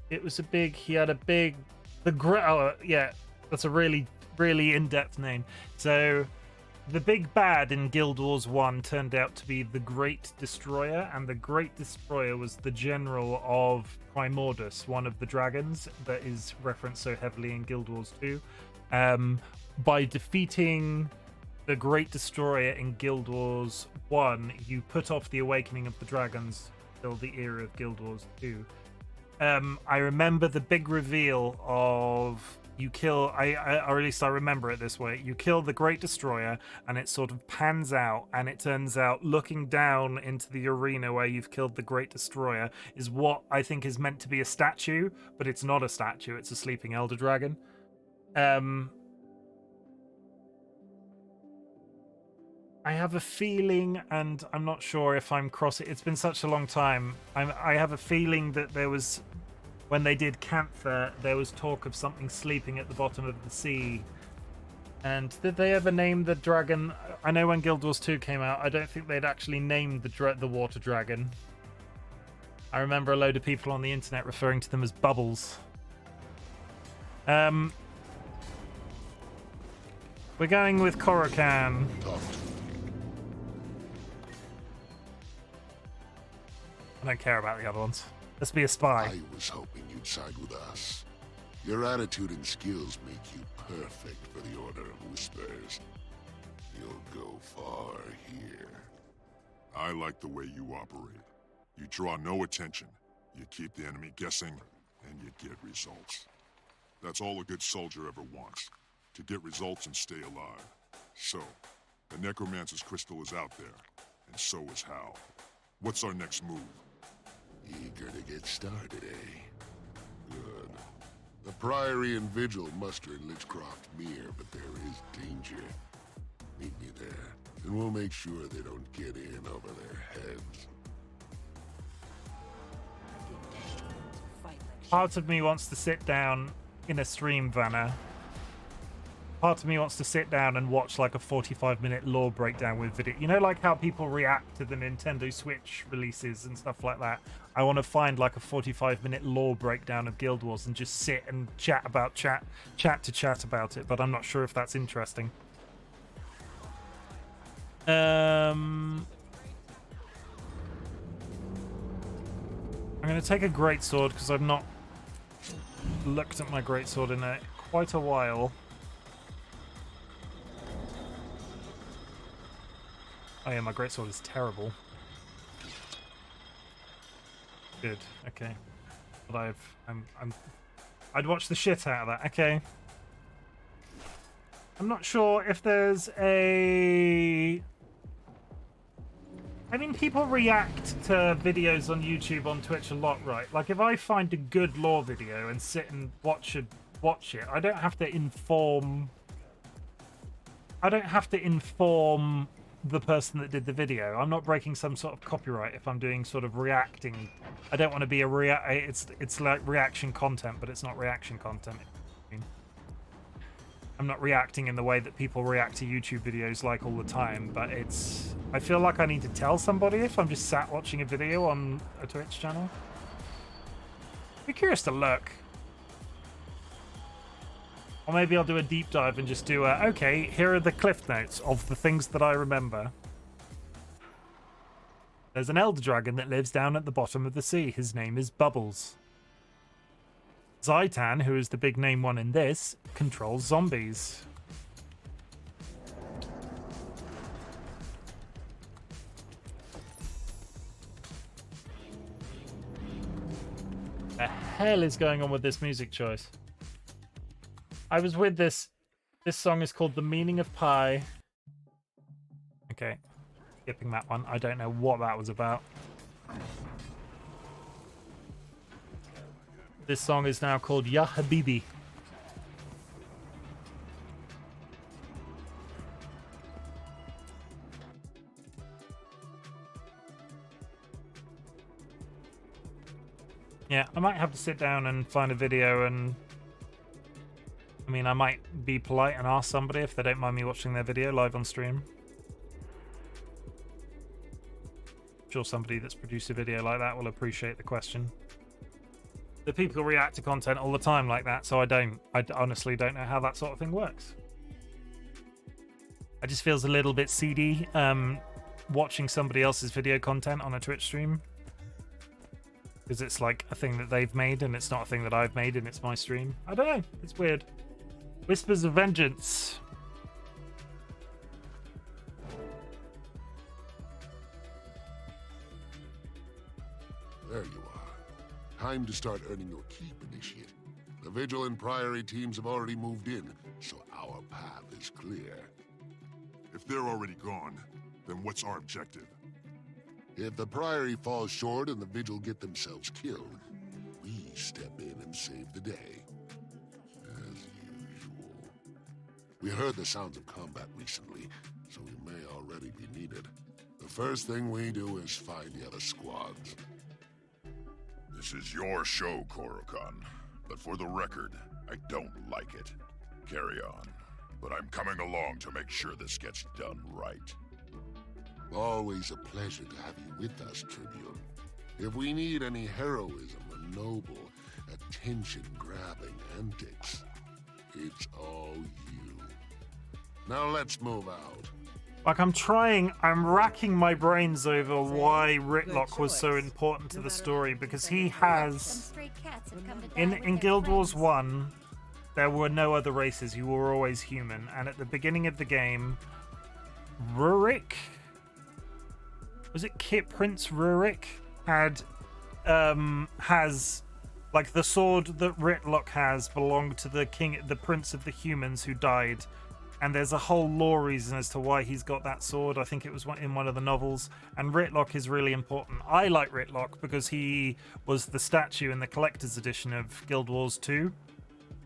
S1: It was he had a big, yeah, that's a really, really in-depth name. So, the big bad in Guild Wars 1 turned out to be the Great Destroyer, and the Great Destroyer was the general of Primordus, one of the dragons that is referenced so heavily in Guild Wars 2. By defeating the Great Destroyer in Guild Wars 1, you put off the awakening of the dragons till the era of Guild Wars 2. I remember the big reveal of you kill, or at least I remember it this way, you kill the Great Destroyer and it sort of pans out, and it turns out looking down into the arena where you've killed the Great Destroyer is what I think is meant to be a statue, but it's not a statue, it's a sleeping Elder Dragon. I have a feeling, and I'm not sure if I'm crossing, it's been such a long time, I have a feeling that there was, when they did Cantha, there was talk of something sleeping at the bottom of the sea. And did they ever name the dragon? I know when Guild Wars 2 came out, I don't think they'd actually named the water dragon. I remember a load of people on the internet referring to them as Bubbles. We're going with Korokan. I don't care about the other ones. Let's be a spy.
S3: I was hoping you'd side with us. Your attitude and skills make you perfect for the Order of Whispers. You'll go far here.
S2: I like the way you operate. You draw no attention, you keep the enemy guessing, and you get results. That's all a good soldier ever wants, to get results and stay alive. So, the Necromancer's crystal is out there, and so is Hal. What's our next move?
S3: Eager to get started, eh? Good. The Priory and Vigil muster in Lichcroft Mere, but there is danger. Meet me there, and we'll make sure they don't get in over their heads.
S1: Part of me wants to sit down in a stream, Vanna. Part of me wants to sit down and watch like a 45-minute lore breakdown with video. You know, like how people react to the Nintendo Switch releases and stuff like that? I want to find like a 45-minute lore breakdown of Guild Wars and just sit and chat about chat about it, but I'm not sure if that's interesting. I'm going to take a greatsword because I've not looked at my greatsword in quite a while. Oh yeah, my greatsword is terrible. Good. Okay. But I'd watch the shit out of that. Okay. I'm not sure if there's a... I mean, people react to videos on YouTube, on Twitch a lot, right? Like, if I find a good lore video and sit and watch it, I don't have to inform... the person that did the video. I'm not breaking some sort of copyright if I'm doing sort of reacting. I don't want to be a it's like reaction content, but it's not reaction content. I'm not reacting in the way that people react to YouTube videos like all the time, but it's... I feel like I need to tell somebody if I'm just sat watching a video on a Twitch channel. Be curious to look. Or maybe I'll do a deep dive and just do a, okay, here are the cliff notes of the things that I remember. There's an elder dragon that lives down at the bottom of the sea. His name is Bubbles. Zaitan, who is the big name one in this, controls zombies. The hell is going on with this music choice? I was with this. This song is called The Meaning of Pie. Okay. Skipping that one. I don't know what that was about. This song is now called Ya Habibi. Yeah, I might have to sit down and find a video and... I mean, I might be polite and ask somebody if they don't mind me watching their video live on stream. I'm sure somebody that's produced a video like that will appreciate the question. The people react to content all the time like that, so I honestly don't know how that sort of thing works. It just feels a little bit seedy watching somebody else's video content on a Twitch stream. Because it's like a thing that they've made and it's not a thing that I've made and it's my stream. I don't know, it's weird. Whispers of Vengeance.
S3: There you are. Time to start earning your keep, Initiate. The Vigil and Priory teams have already moved in, so our path is clear.
S2: If they're already gone, then what's our objective?
S3: If the Priory falls short and the Vigil get themselves killed, we step in and save the day. As usual. We heard the sounds of combat recently, so we may already be needed. The first thing we do is find the other squads.
S6: This is your show, Korokon. But for the record, I don't like it. Carry on. But I'm coming along to make sure this gets done right.
S3: Always a pleasure to have you with us, Tribune. If we need any heroism or noble, attention-grabbing antics, it's all you. Now let's move out.
S1: Like, I'm racking my brains over why Ritlock was so important to the story, because he has... In Guild Wars 1, there were no other races, you were always human, and at the beginning of the game, Rurik? Was it Prince Rurik? Has... Like, the sword that Ritlock has belonged to the king, the Prince of the Humans who died and there's a whole lore reason as to why he's got that sword. I think it was in one of the novels, and Ritlock is really important. I like Ritlock because he was the statue in the collector's edition of Guild Wars 2,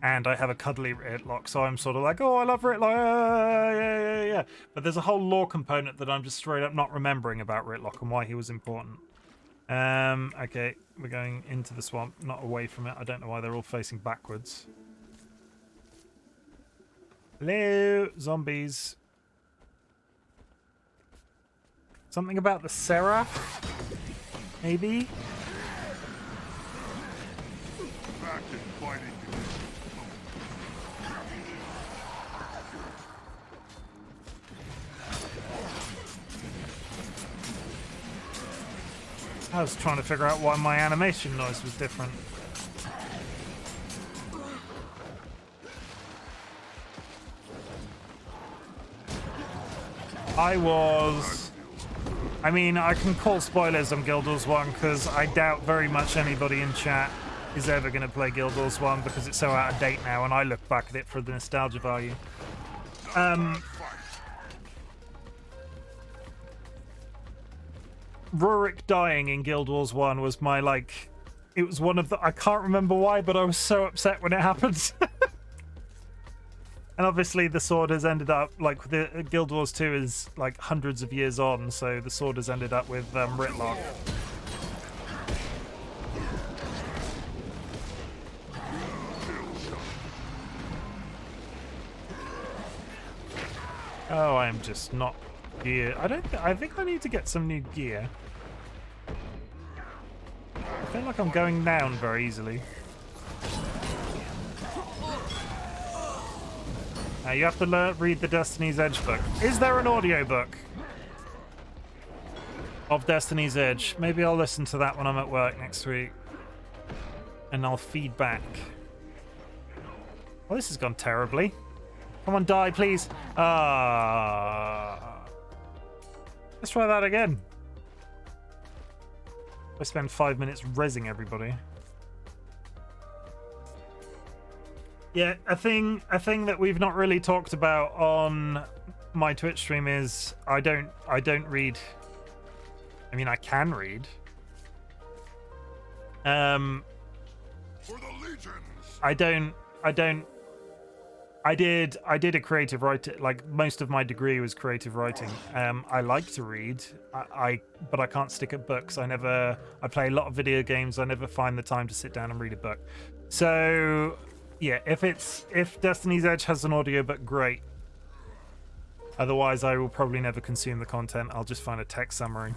S1: and I have a cuddly Ritlock, so I'm sort of like, oh, I love Ritlock, yeah. But there's a whole lore component that I'm just straight up not remembering about Ritlock and why he was important. Okay, we're going into the swamp, not away from it. I don't know why they're all facing backwards. Hello, zombies. Something about the Seraph? Maybe?
S2: Back and fighting.
S1: I was trying to figure out why my animation noise was different. I mean, I can call spoilers on Guild Wars 1 because I doubt very much anybody in chat is ever going to play Guild Wars 1 because it's so out of date now, and I look back at it for the nostalgia value. Rurik dying in Guild Wars 1 was my, like, it was one of the, I can't remember why, but I was so upset when it happened. And obviously the sword has ended up, like, the Guild Wars 2 is, like, hundreds of years on, so the sword has ended up with Ritlock. Oh, I'm just not gear. I think I need to get some new gear. I feel like I'm going down very easily. Now you have to read the Destiny's Edge book. Is there an audiobook of Destiny's Edge? Maybe I'll listen to that when I'm at work next week. And I'll feed back. Well, this has gone terribly. Come on, die, please. Let's try that again. I spend 5 minutes rezzing everybody. Yeah, a thing that we've not really talked about on my Twitch stream is I don't read. I mean, I can read.
S2: For the legions.
S1: I did a creative writing, like most of my degree was creative writing. I like to read, but I can't stick at books. I play a lot of video games. I never find the time to sit down and read a book. So yeah, if Destiny's Edge has an audiobook, great. Otherwise, I will probably never consume the content. I'll just find a text summary.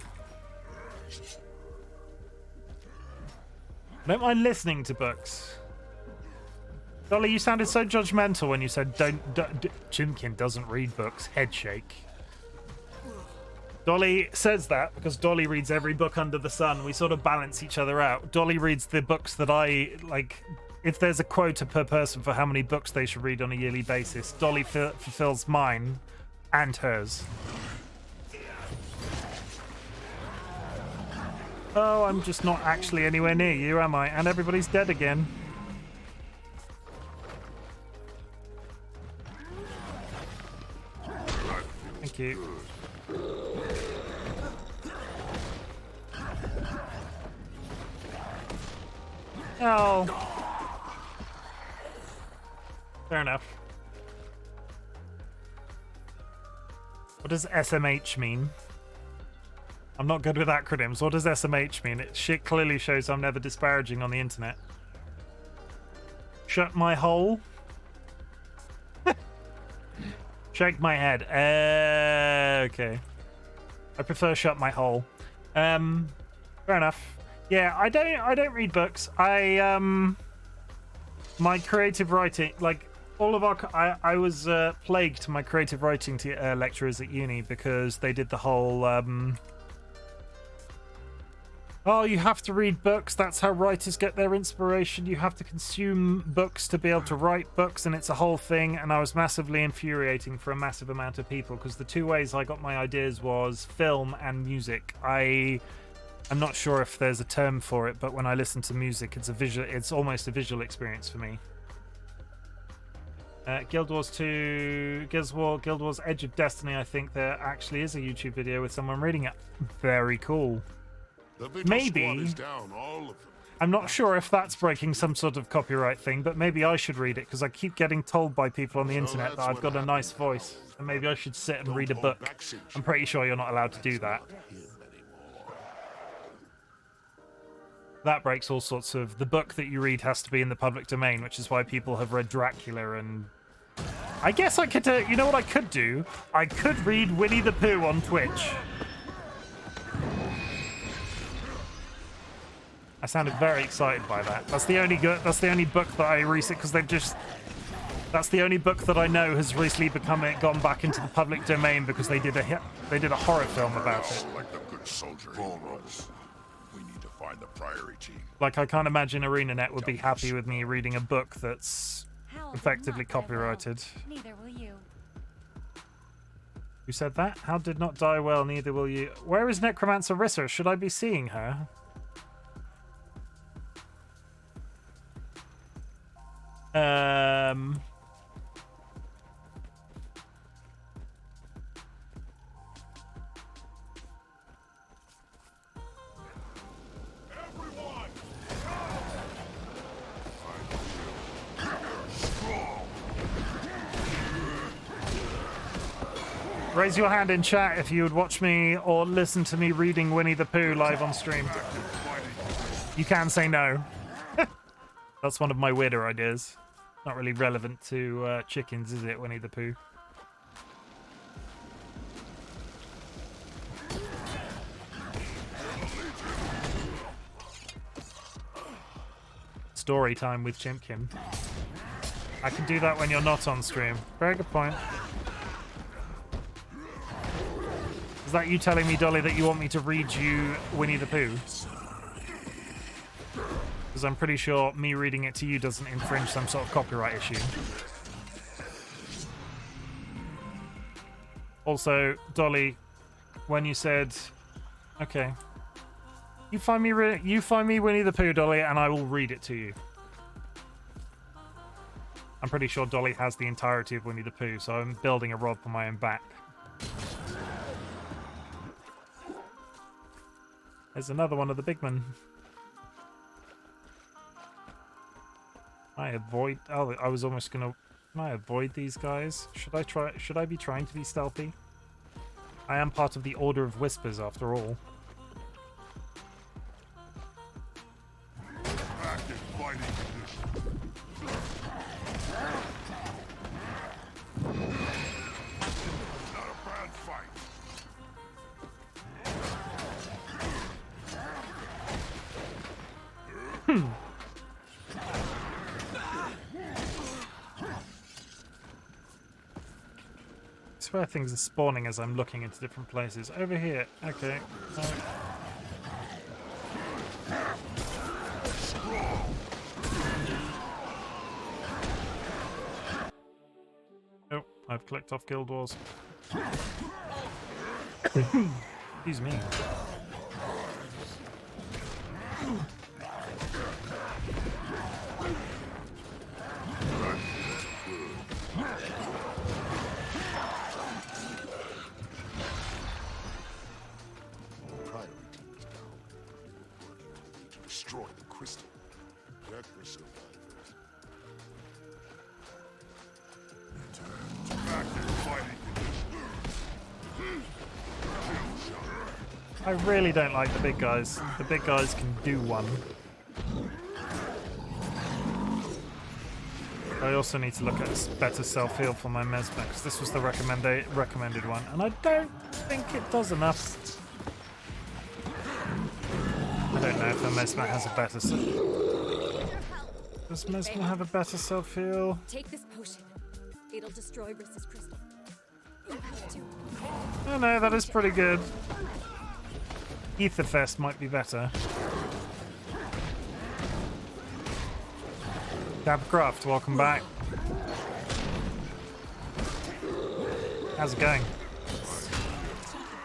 S1: I don't mind listening to books. Dolly, you sounded so judgmental when you said Chimken doesn't read books. Head shake. Dolly says that because Dolly reads every book under the sun. We sort of balance each other out. Dolly reads the books that I like. If there's a quota per person for how many books they should read on a yearly basis, Dolly fulfills mine and hers. Oh, I'm just not actually anywhere near you, am I? And everybody's dead again. Thank you. Oh. Fair enough. What does SMH mean? I'm not good with acronyms. What does SMH mean? Shit clearly shows I'm never disparaging on the internet. Shut my hole? Shake my head. Okay. I prefer shut my hole. Fair enough. Yeah, I don't read books. My creative writing, like all of our, I was plagued to my creative writing lecturers at uni because they did the whole oh, you have to read books. That's how writers get their inspiration. You have to consume books to be able to write books, and it's a whole thing. And I was massively infuriating for a massive amount of people because the two ways I got my ideas was film and music. I'm not sure if there's a term for it, but when I listen to music, it's almost a visual experience for me. Guild Wars 2, Guild Wars Edge of Destiny. I think there actually is a YouTube video with someone reading it. Very cool. Maybe. I'm not sure if that's breaking some sort of copyright thing, but maybe I should read it because I keep getting told by people on the internet that I've got a nice voice, and maybe I should sit and read a book. I'm pretty sure you're not allowed to do that. That breaks all sorts of... The book that you read has to be in the public domain, which is why people have read Dracula and... I guess I could... you know what I could do? I could read Winnie the Pooh on Twitch. I sounded very excited by that. That's the only book that I recently... Because they've just... That's the only book that I know has recently gone back into the public domain because they did a horror film about it.
S6: Like the good soldier he was. We need to find the Priory team.
S1: Like, I can't imagine ArenaNet would be happy with me reading a book that's effectively copyrighted.
S16: Neither will you.
S1: Who said that? How did not die well, neither will you. Where is Necromancer Rissa? Should I be seeing her? Raise your hand in chat if you would watch me or listen to me reading Winnie the Pooh live on stream. You can say no. That's one of my weirder ideas. Not really relevant to chickens, is it, Winnie the Pooh? Story time with Chimken. I can do that when you're not on stream. Very good point. Is that you telling me, Dolly, that you want me to read you Winnie the Pooh? Because I'm pretty sure me reading it to you doesn't infringe some sort of copyright issue. Also, Dolly, when you said, okay, you find me Winnie the Pooh, Dolly, and I will read it to you. I'm pretty sure Dolly has the entirety of Winnie the Pooh, so I'm building a rod for my own back. There's another one of the big men. I avoid... Oh, I was almost gonna... Can I avoid these guys? Should I be trying to be stealthy? I am part of the Order of Whispers, after all.
S2: Active fighting condition. Not a bad fight.
S1: I swear things are spawning as I'm looking into different places. Over here. Okay. Oh, I've clicked off Guild Wars. Excuse me.
S3: Destroy the crystal. Check for survivors.
S2: Active fighting condition.
S1: I really don't like the big guys. The big guys can do one. I also need to look at better self-heal for my Mesmer, because this was the recommended one, and I don't think it does enough. I don't know if the Mesmer has a better Does Mesmer have a better self-heal?
S16: Take this potion. It'll destroy Rissa's crystal.
S1: Oh no, that is pretty good. Etherfest might be better. Dabcraft, welcome back. How's it going?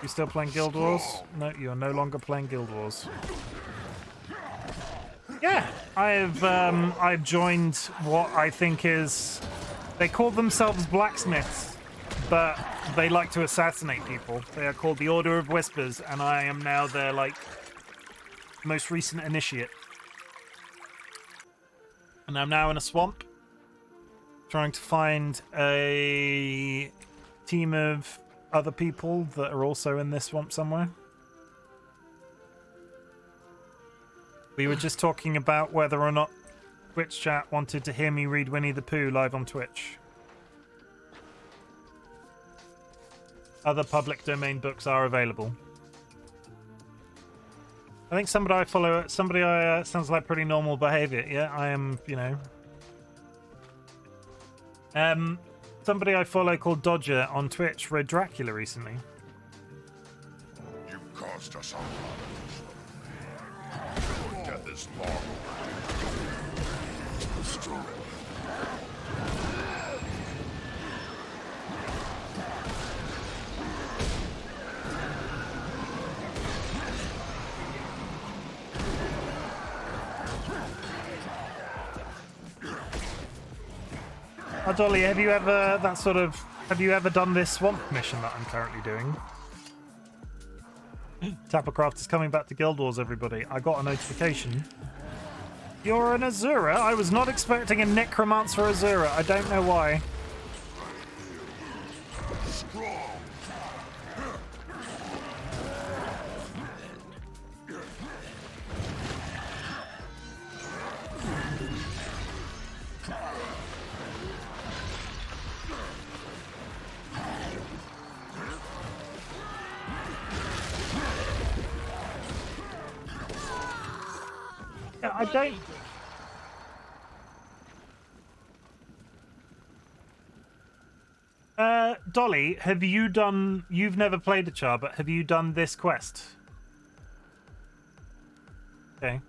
S1: You still playing Guild Wars? No, you're no longer playing Guild Wars. Yeah, I've joined what I think is They call themselves blacksmiths, but they like to assassinate people. They are called the Order of Whispers, and I am now their, like, most recent initiate. And I'm now in a swamp, trying to find a team of other people that are also in this swamp somewhere. We were just talking about whether or not Twitch chat wanted to hear me read Winnie the Pooh live on Twitch. Other public domain books are available. I think somebody I follow, sounds like pretty normal behavior. Yeah, I am, you know. Somebody I follow called Dodger on Twitch read Dracula recently.
S6: You caused us a lot of trouble. Death is long overdue.
S1: Oh, Dolly, have you ever done this swamp mission that I'm currently doing? Tappercraft is coming back to Guild Wars, everybody. I got a notification. You're an Azura? I was not expecting a Necromancer Azura. I don't know why. I don't... Dolly, have you done... You've never played a Char, but have you done this quest? Okay.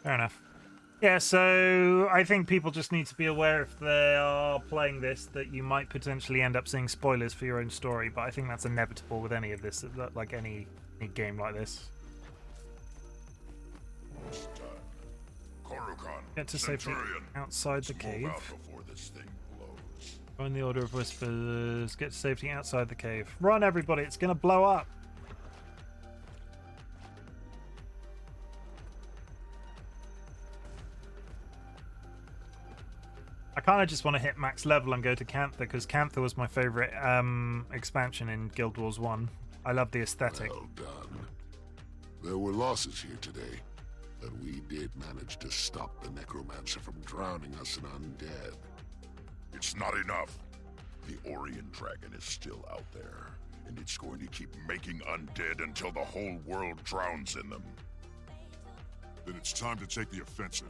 S1: Fair enough. Yeah, so I think people just need to be aware if they are playing this that you might potentially end up seeing spoilers for your own story, but I think that's inevitable with any of this, like any game like this. Get to safety outside the cave. Join the Order of Whispers. Get to safety outside the cave. Run, everybody! It's gonna blow up. I kind of just want to hit max level and go to Cantha, because Cantha was my favorite expansion in Guild Wars 1. I love the aesthetic.
S3: Well done. There were losses here today, but we did manage to stop the Necromancer from drowning us in undead.
S6: It's not enough. The Orient Dragon is still out there, and it's going to keep making undead until the whole world drowns in them.
S2: Then it's time to take the offensive.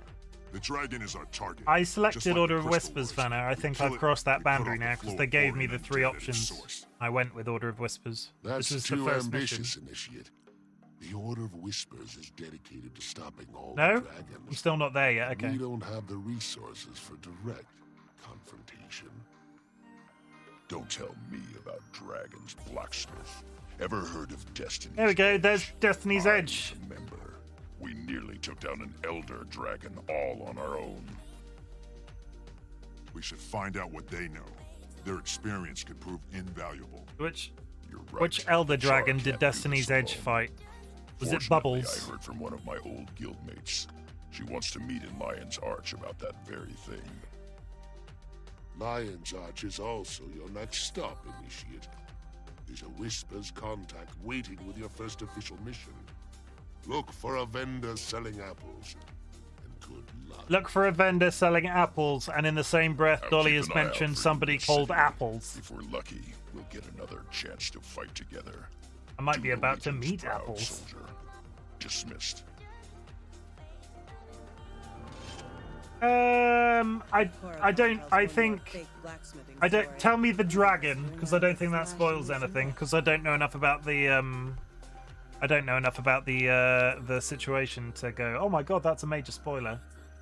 S2: The dragon is our target.
S1: I selected Order of Whispers, Vanna. I think I've crossed that boundary now, because they gave me the 3 options. I went with Order of Whispers.
S3: That's
S1: this is
S3: too
S1: the first
S3: ambitious,
S1: mission.
S3: Initiate. The Order of Whispers is dedicated to stopping all
S1: No?
S3: the dragons.
S1: I'm still not there yet, okay.
S3: We don't have the resources for direct confrontation.
S6: Don't tell me about dragons, blacksmith. Ever heard of Destiny's
S1: There we go,
S6: Edge?
S1: there's Destiny's Edge.
S6: Remember, we nearly took down an elder dragon all on our own.
S2: We should find out what they know. Their experience could prove invaluable.
S1: Which
S6: Right.
S1: Elder Dragon
S6: Char
S1: did
S6: can't do
S1: Destiny's
S6: this
S1: Edge
S6: alone.
S1: fight? Was it
S6: Fortunately,
S1: Bubbles?
S6: I heard from one of my old guildmates. She wants to meet in Lion's Arch about that very thing.
S3: Lion's Arch is also your next stop, Initiate. There's a Whispers contact waiting with your first official mission. Look for a vendor selling apples. And good luck.
S1: Look for a vendor selling apples, and in the same breath,
S6: I'll
S1: Dolly
S6: keep
S1: has
S6: an eye out
S1: mentioned
S6: for
S1: somebody
S6: you in the
S1: called
S6: city.
S1: Apples.
S6: If we're lucky, we'll get another chance to fight together.
S1: I might be
S6: Do
S1: about to
S6: Legion's
S1: meet
S6: proud,
S1: Apples.
S6: Soldier. Dismissed.
S1: I don't tell me the dragon, because I don't think that spoils anything, because I don't know enough about the the situation to go, oh my god, that's a major spoiler.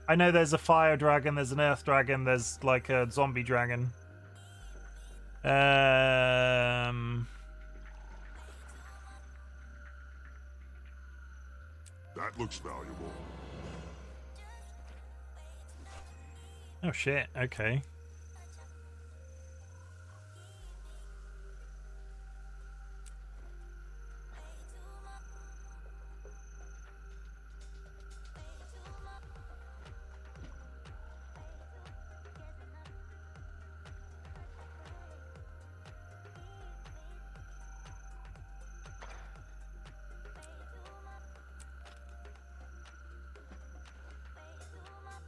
S1: I know there's a fire dragon, there's an earth dragon, there's like a zombie dragon.
S2: That looks valuable.
S1: Oh shit, okay.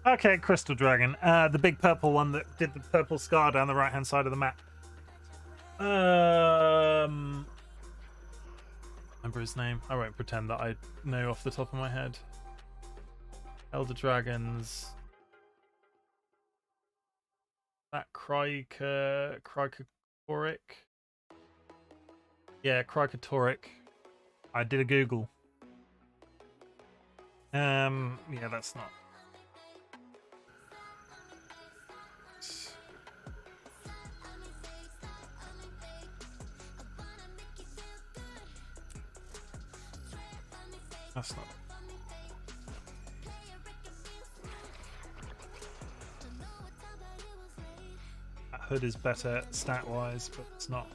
S1: Okay, Crystal Dragon. The big purple one that did the purple scar down the right-hand side of the map. Remember his name? I won't pretend that I know off the top of my head. Elder Dragons. That Crikatoric. Yeah, Crikatoric. I did a Google. Yeah, that's not. That's not. That hood is better stat-wise, but it's not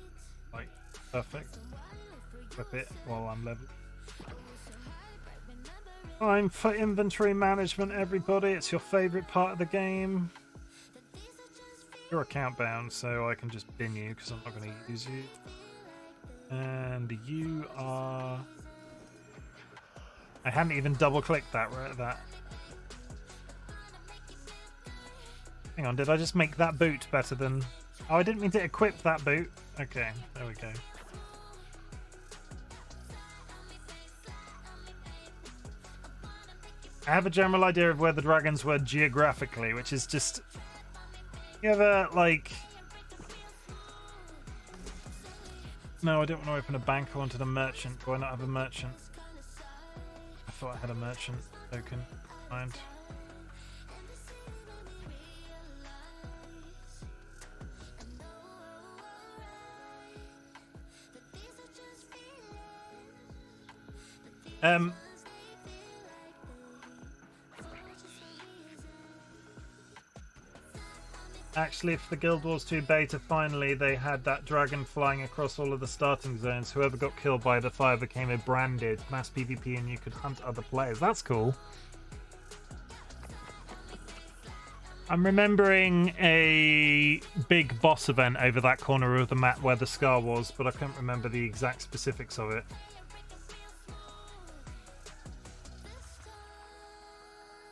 S1: like perfect. Equip it while I'm level. Time for inventory management, everybody. It's your favorite part of the game. You're account bound, so I can just bin you because I'm not going to use you. And you are. I hadn't even double-clicked that. Hang on, did I just make that boot better than... Oh, I didn't mean to equip that boot. Okay, there we go. I have a general idea of where the dragons were geographically, which is just... You ever, like... No, I don't want to open a bank. I wanted a merchant. Do I not have a merchant? I thought I had a merchant token. Mind. Actually, if the Guild Wars 2 beta, finally they had that dragon flying across all of the starting zones. Whoever got killed by the fire became a branded mass PvP and you could hunt other players. That's cool. I'm remembering a big boss event over that corner of the map where the scar was, but I can't remember the exact specifics of it.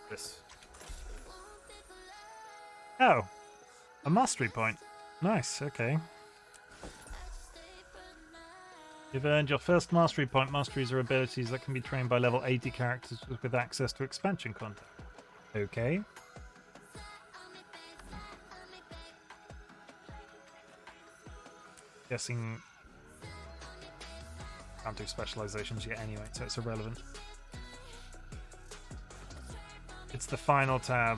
S1: This. Oh. A mastery point. Nice, okay. You've earned your first mastery point. Masteries are abilities that can be trained by level 80 characters with access to expansion content. Okay. Guessing can't do specializations yet anyway, so it's irrelevant. It's the final tab.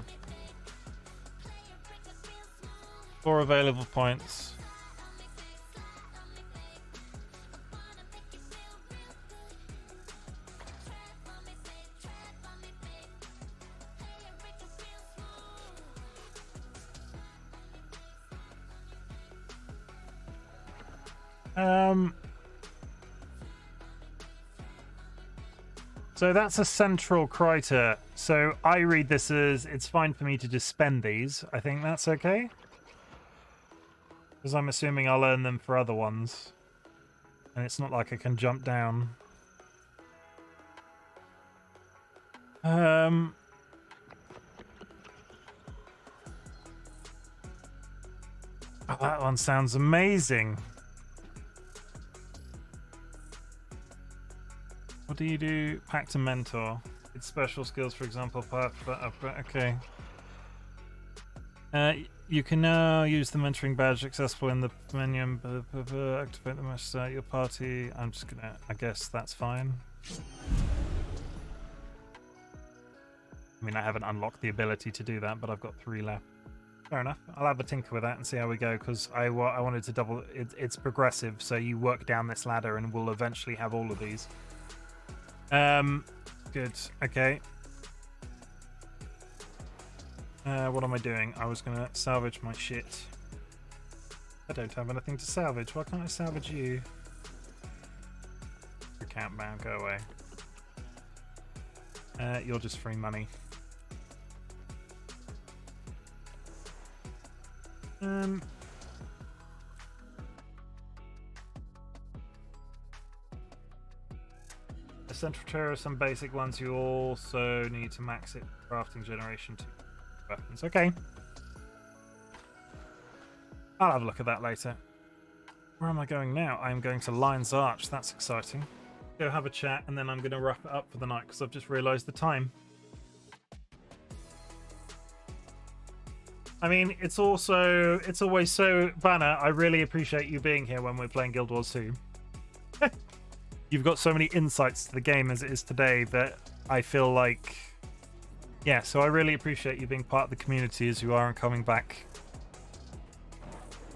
S1: 4 available points. So that's a central criter. So I read this as it's fine for me to just spend these. I think that's okay. Because I'm assuming I'll earn them for other ones. And it's not like I can jump down. Oh, that one sounds amazing. What do you do? Pact to mentor. It's special skills, for example. Okay. You can now use the mentoring badge accessible in the menu. Activate the message. Start your party. I'm just gonna. I guess that's fine. I mean, I haven't unlocked the ability to do that, but I've got 3 left. Fair enough. I'll have a tinker with that and see how we go, because I wanted to double. It's progressive, so you work down this ladder, and we'll eventually have all of these. Good. Okay. What am I doing? I was gonna salvage my shit. I don't have anything to salvage. Why can't I salvage you? Account bound, go away. You're just free money. Central Terror, some basic ones. You also need to max it. Crafting generation 2 weapons. Okay. I'll have a look at that later. Where am I going now? I'm going to Lion's Arch. That's exciting. Go have a chat, and then I'm going to wrap it up for the night because I've just realised the time. I mean, it's always so... Banner, I really appreciate you being here when we're playing Guild Wars 2. You've got so many insights to the game as it is today that I feel like... Yeah, so I really appreciate you being part of the community as you are and coming back.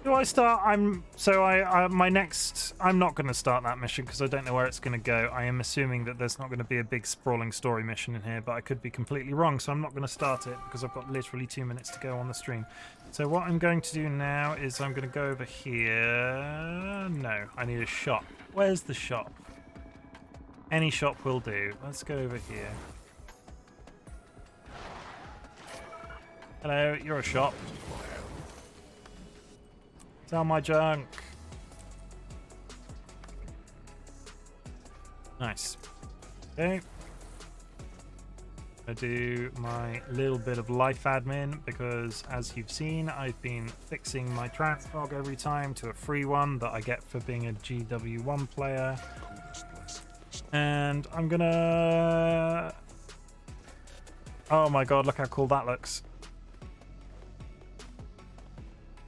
S1: Do I start? I'm not going to start that mission because I don't know where it's going to go. I am assuming that there's not going to be a big sprawling story mission in here, but I could be completely wrong, so I'm not going to start it because I've got literally 2 minutes to go on the stream. So what I'm going to do now is I'm going to go over here. No, I need a shop. Where's the shop? Any shop will do. Let's go over here. Hello, you're a shop. Sell my junk. Nice. Okay. I do my little bit of life admin because, as you've seen, I've been fixing my transfog every time to a free one that I get for being a GW1 player. And I'm gonna... Oh my god, look how cool that looks.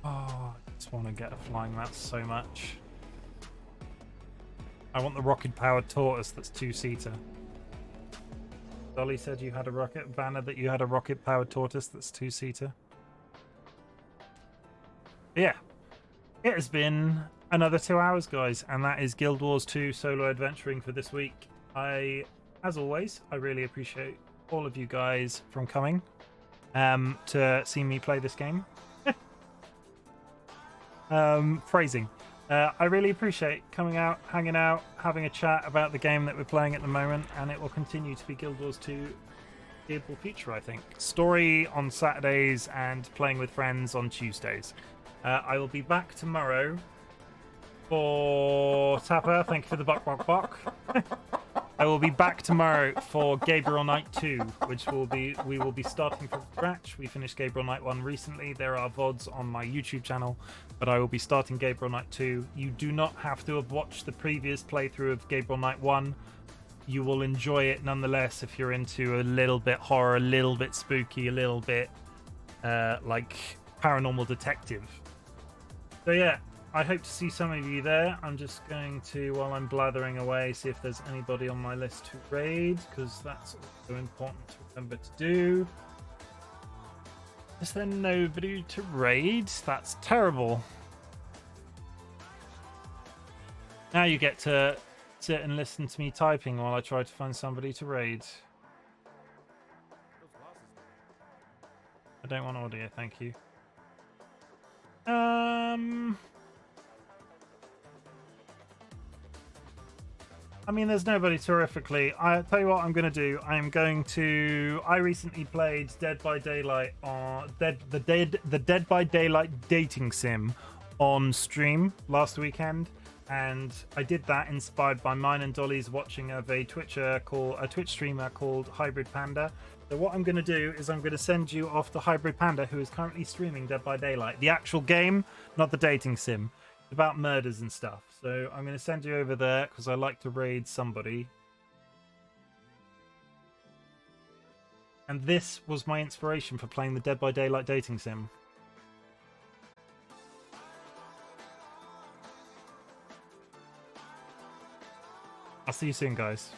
S1: Oh, I just want to get a flying mount so much. I want the rocket-powered tortoise that's 2-seater. Dolly said you had a rocket banner, that you had a rocket-powered tortoise that's 2-seater. Yeah, it has been another 2 hours, guys, and that is Guild Wars 2 solo adventuring for this week. As always, I really appreciate all of you guys from coming to see me play this game. Phrasing. I really appreciate coming out, hanging out, having a chat about the game that we're playing at the moment, and it will continue to be Guild Wars 2 foreseeable future, I think. Story on Saturdays and playing with friends on Tuesdays. I will be back tomorrow for Tapper. Thank you for the buck. I will be back tomorrow for Gabriel Knight 2, which we will be starting from scratch. We finished Gabriel Knight 1 recently. There are VODs on my YouTube channel, but I will be starting Gabriel Knight 2. You do not have to have watched the previous playthrough of Gabriel Knight 1. You will enjoy it nonetheless if you're into a little bit horror, a little bit spooky, a little bit like paranormal detective. So yeah, I hope to see some of you there. I'm just going to, while I'm blathering away, see if there's anybody on my list to raid, because that's also important to remember to do. Is there nobody to raid? That's terrible. Now you get to sit and listen to me typing while I try to find somebody to raid. I don't want audio, thank you. I mean, there's nobody terrifically. I tell you what I'm going to do. I recently played Dead by Daylight on the Dead by Daylight dating sim on stream last weekend, and I did that inspired by mine and Dolly's watching of a Twitch streamer called Hybrid Panda. So what I'm going to do is I'm going to send you off to Hybrid Panda, who is currently streaming Dead by Daylight, the actual game, not the dating sim. It's about murders and stuff. So I'm going to send you over there because I like to raid somebody. And this was my inspiration for playing the Dead by Daylight dating sim. I'll see you soon, guys.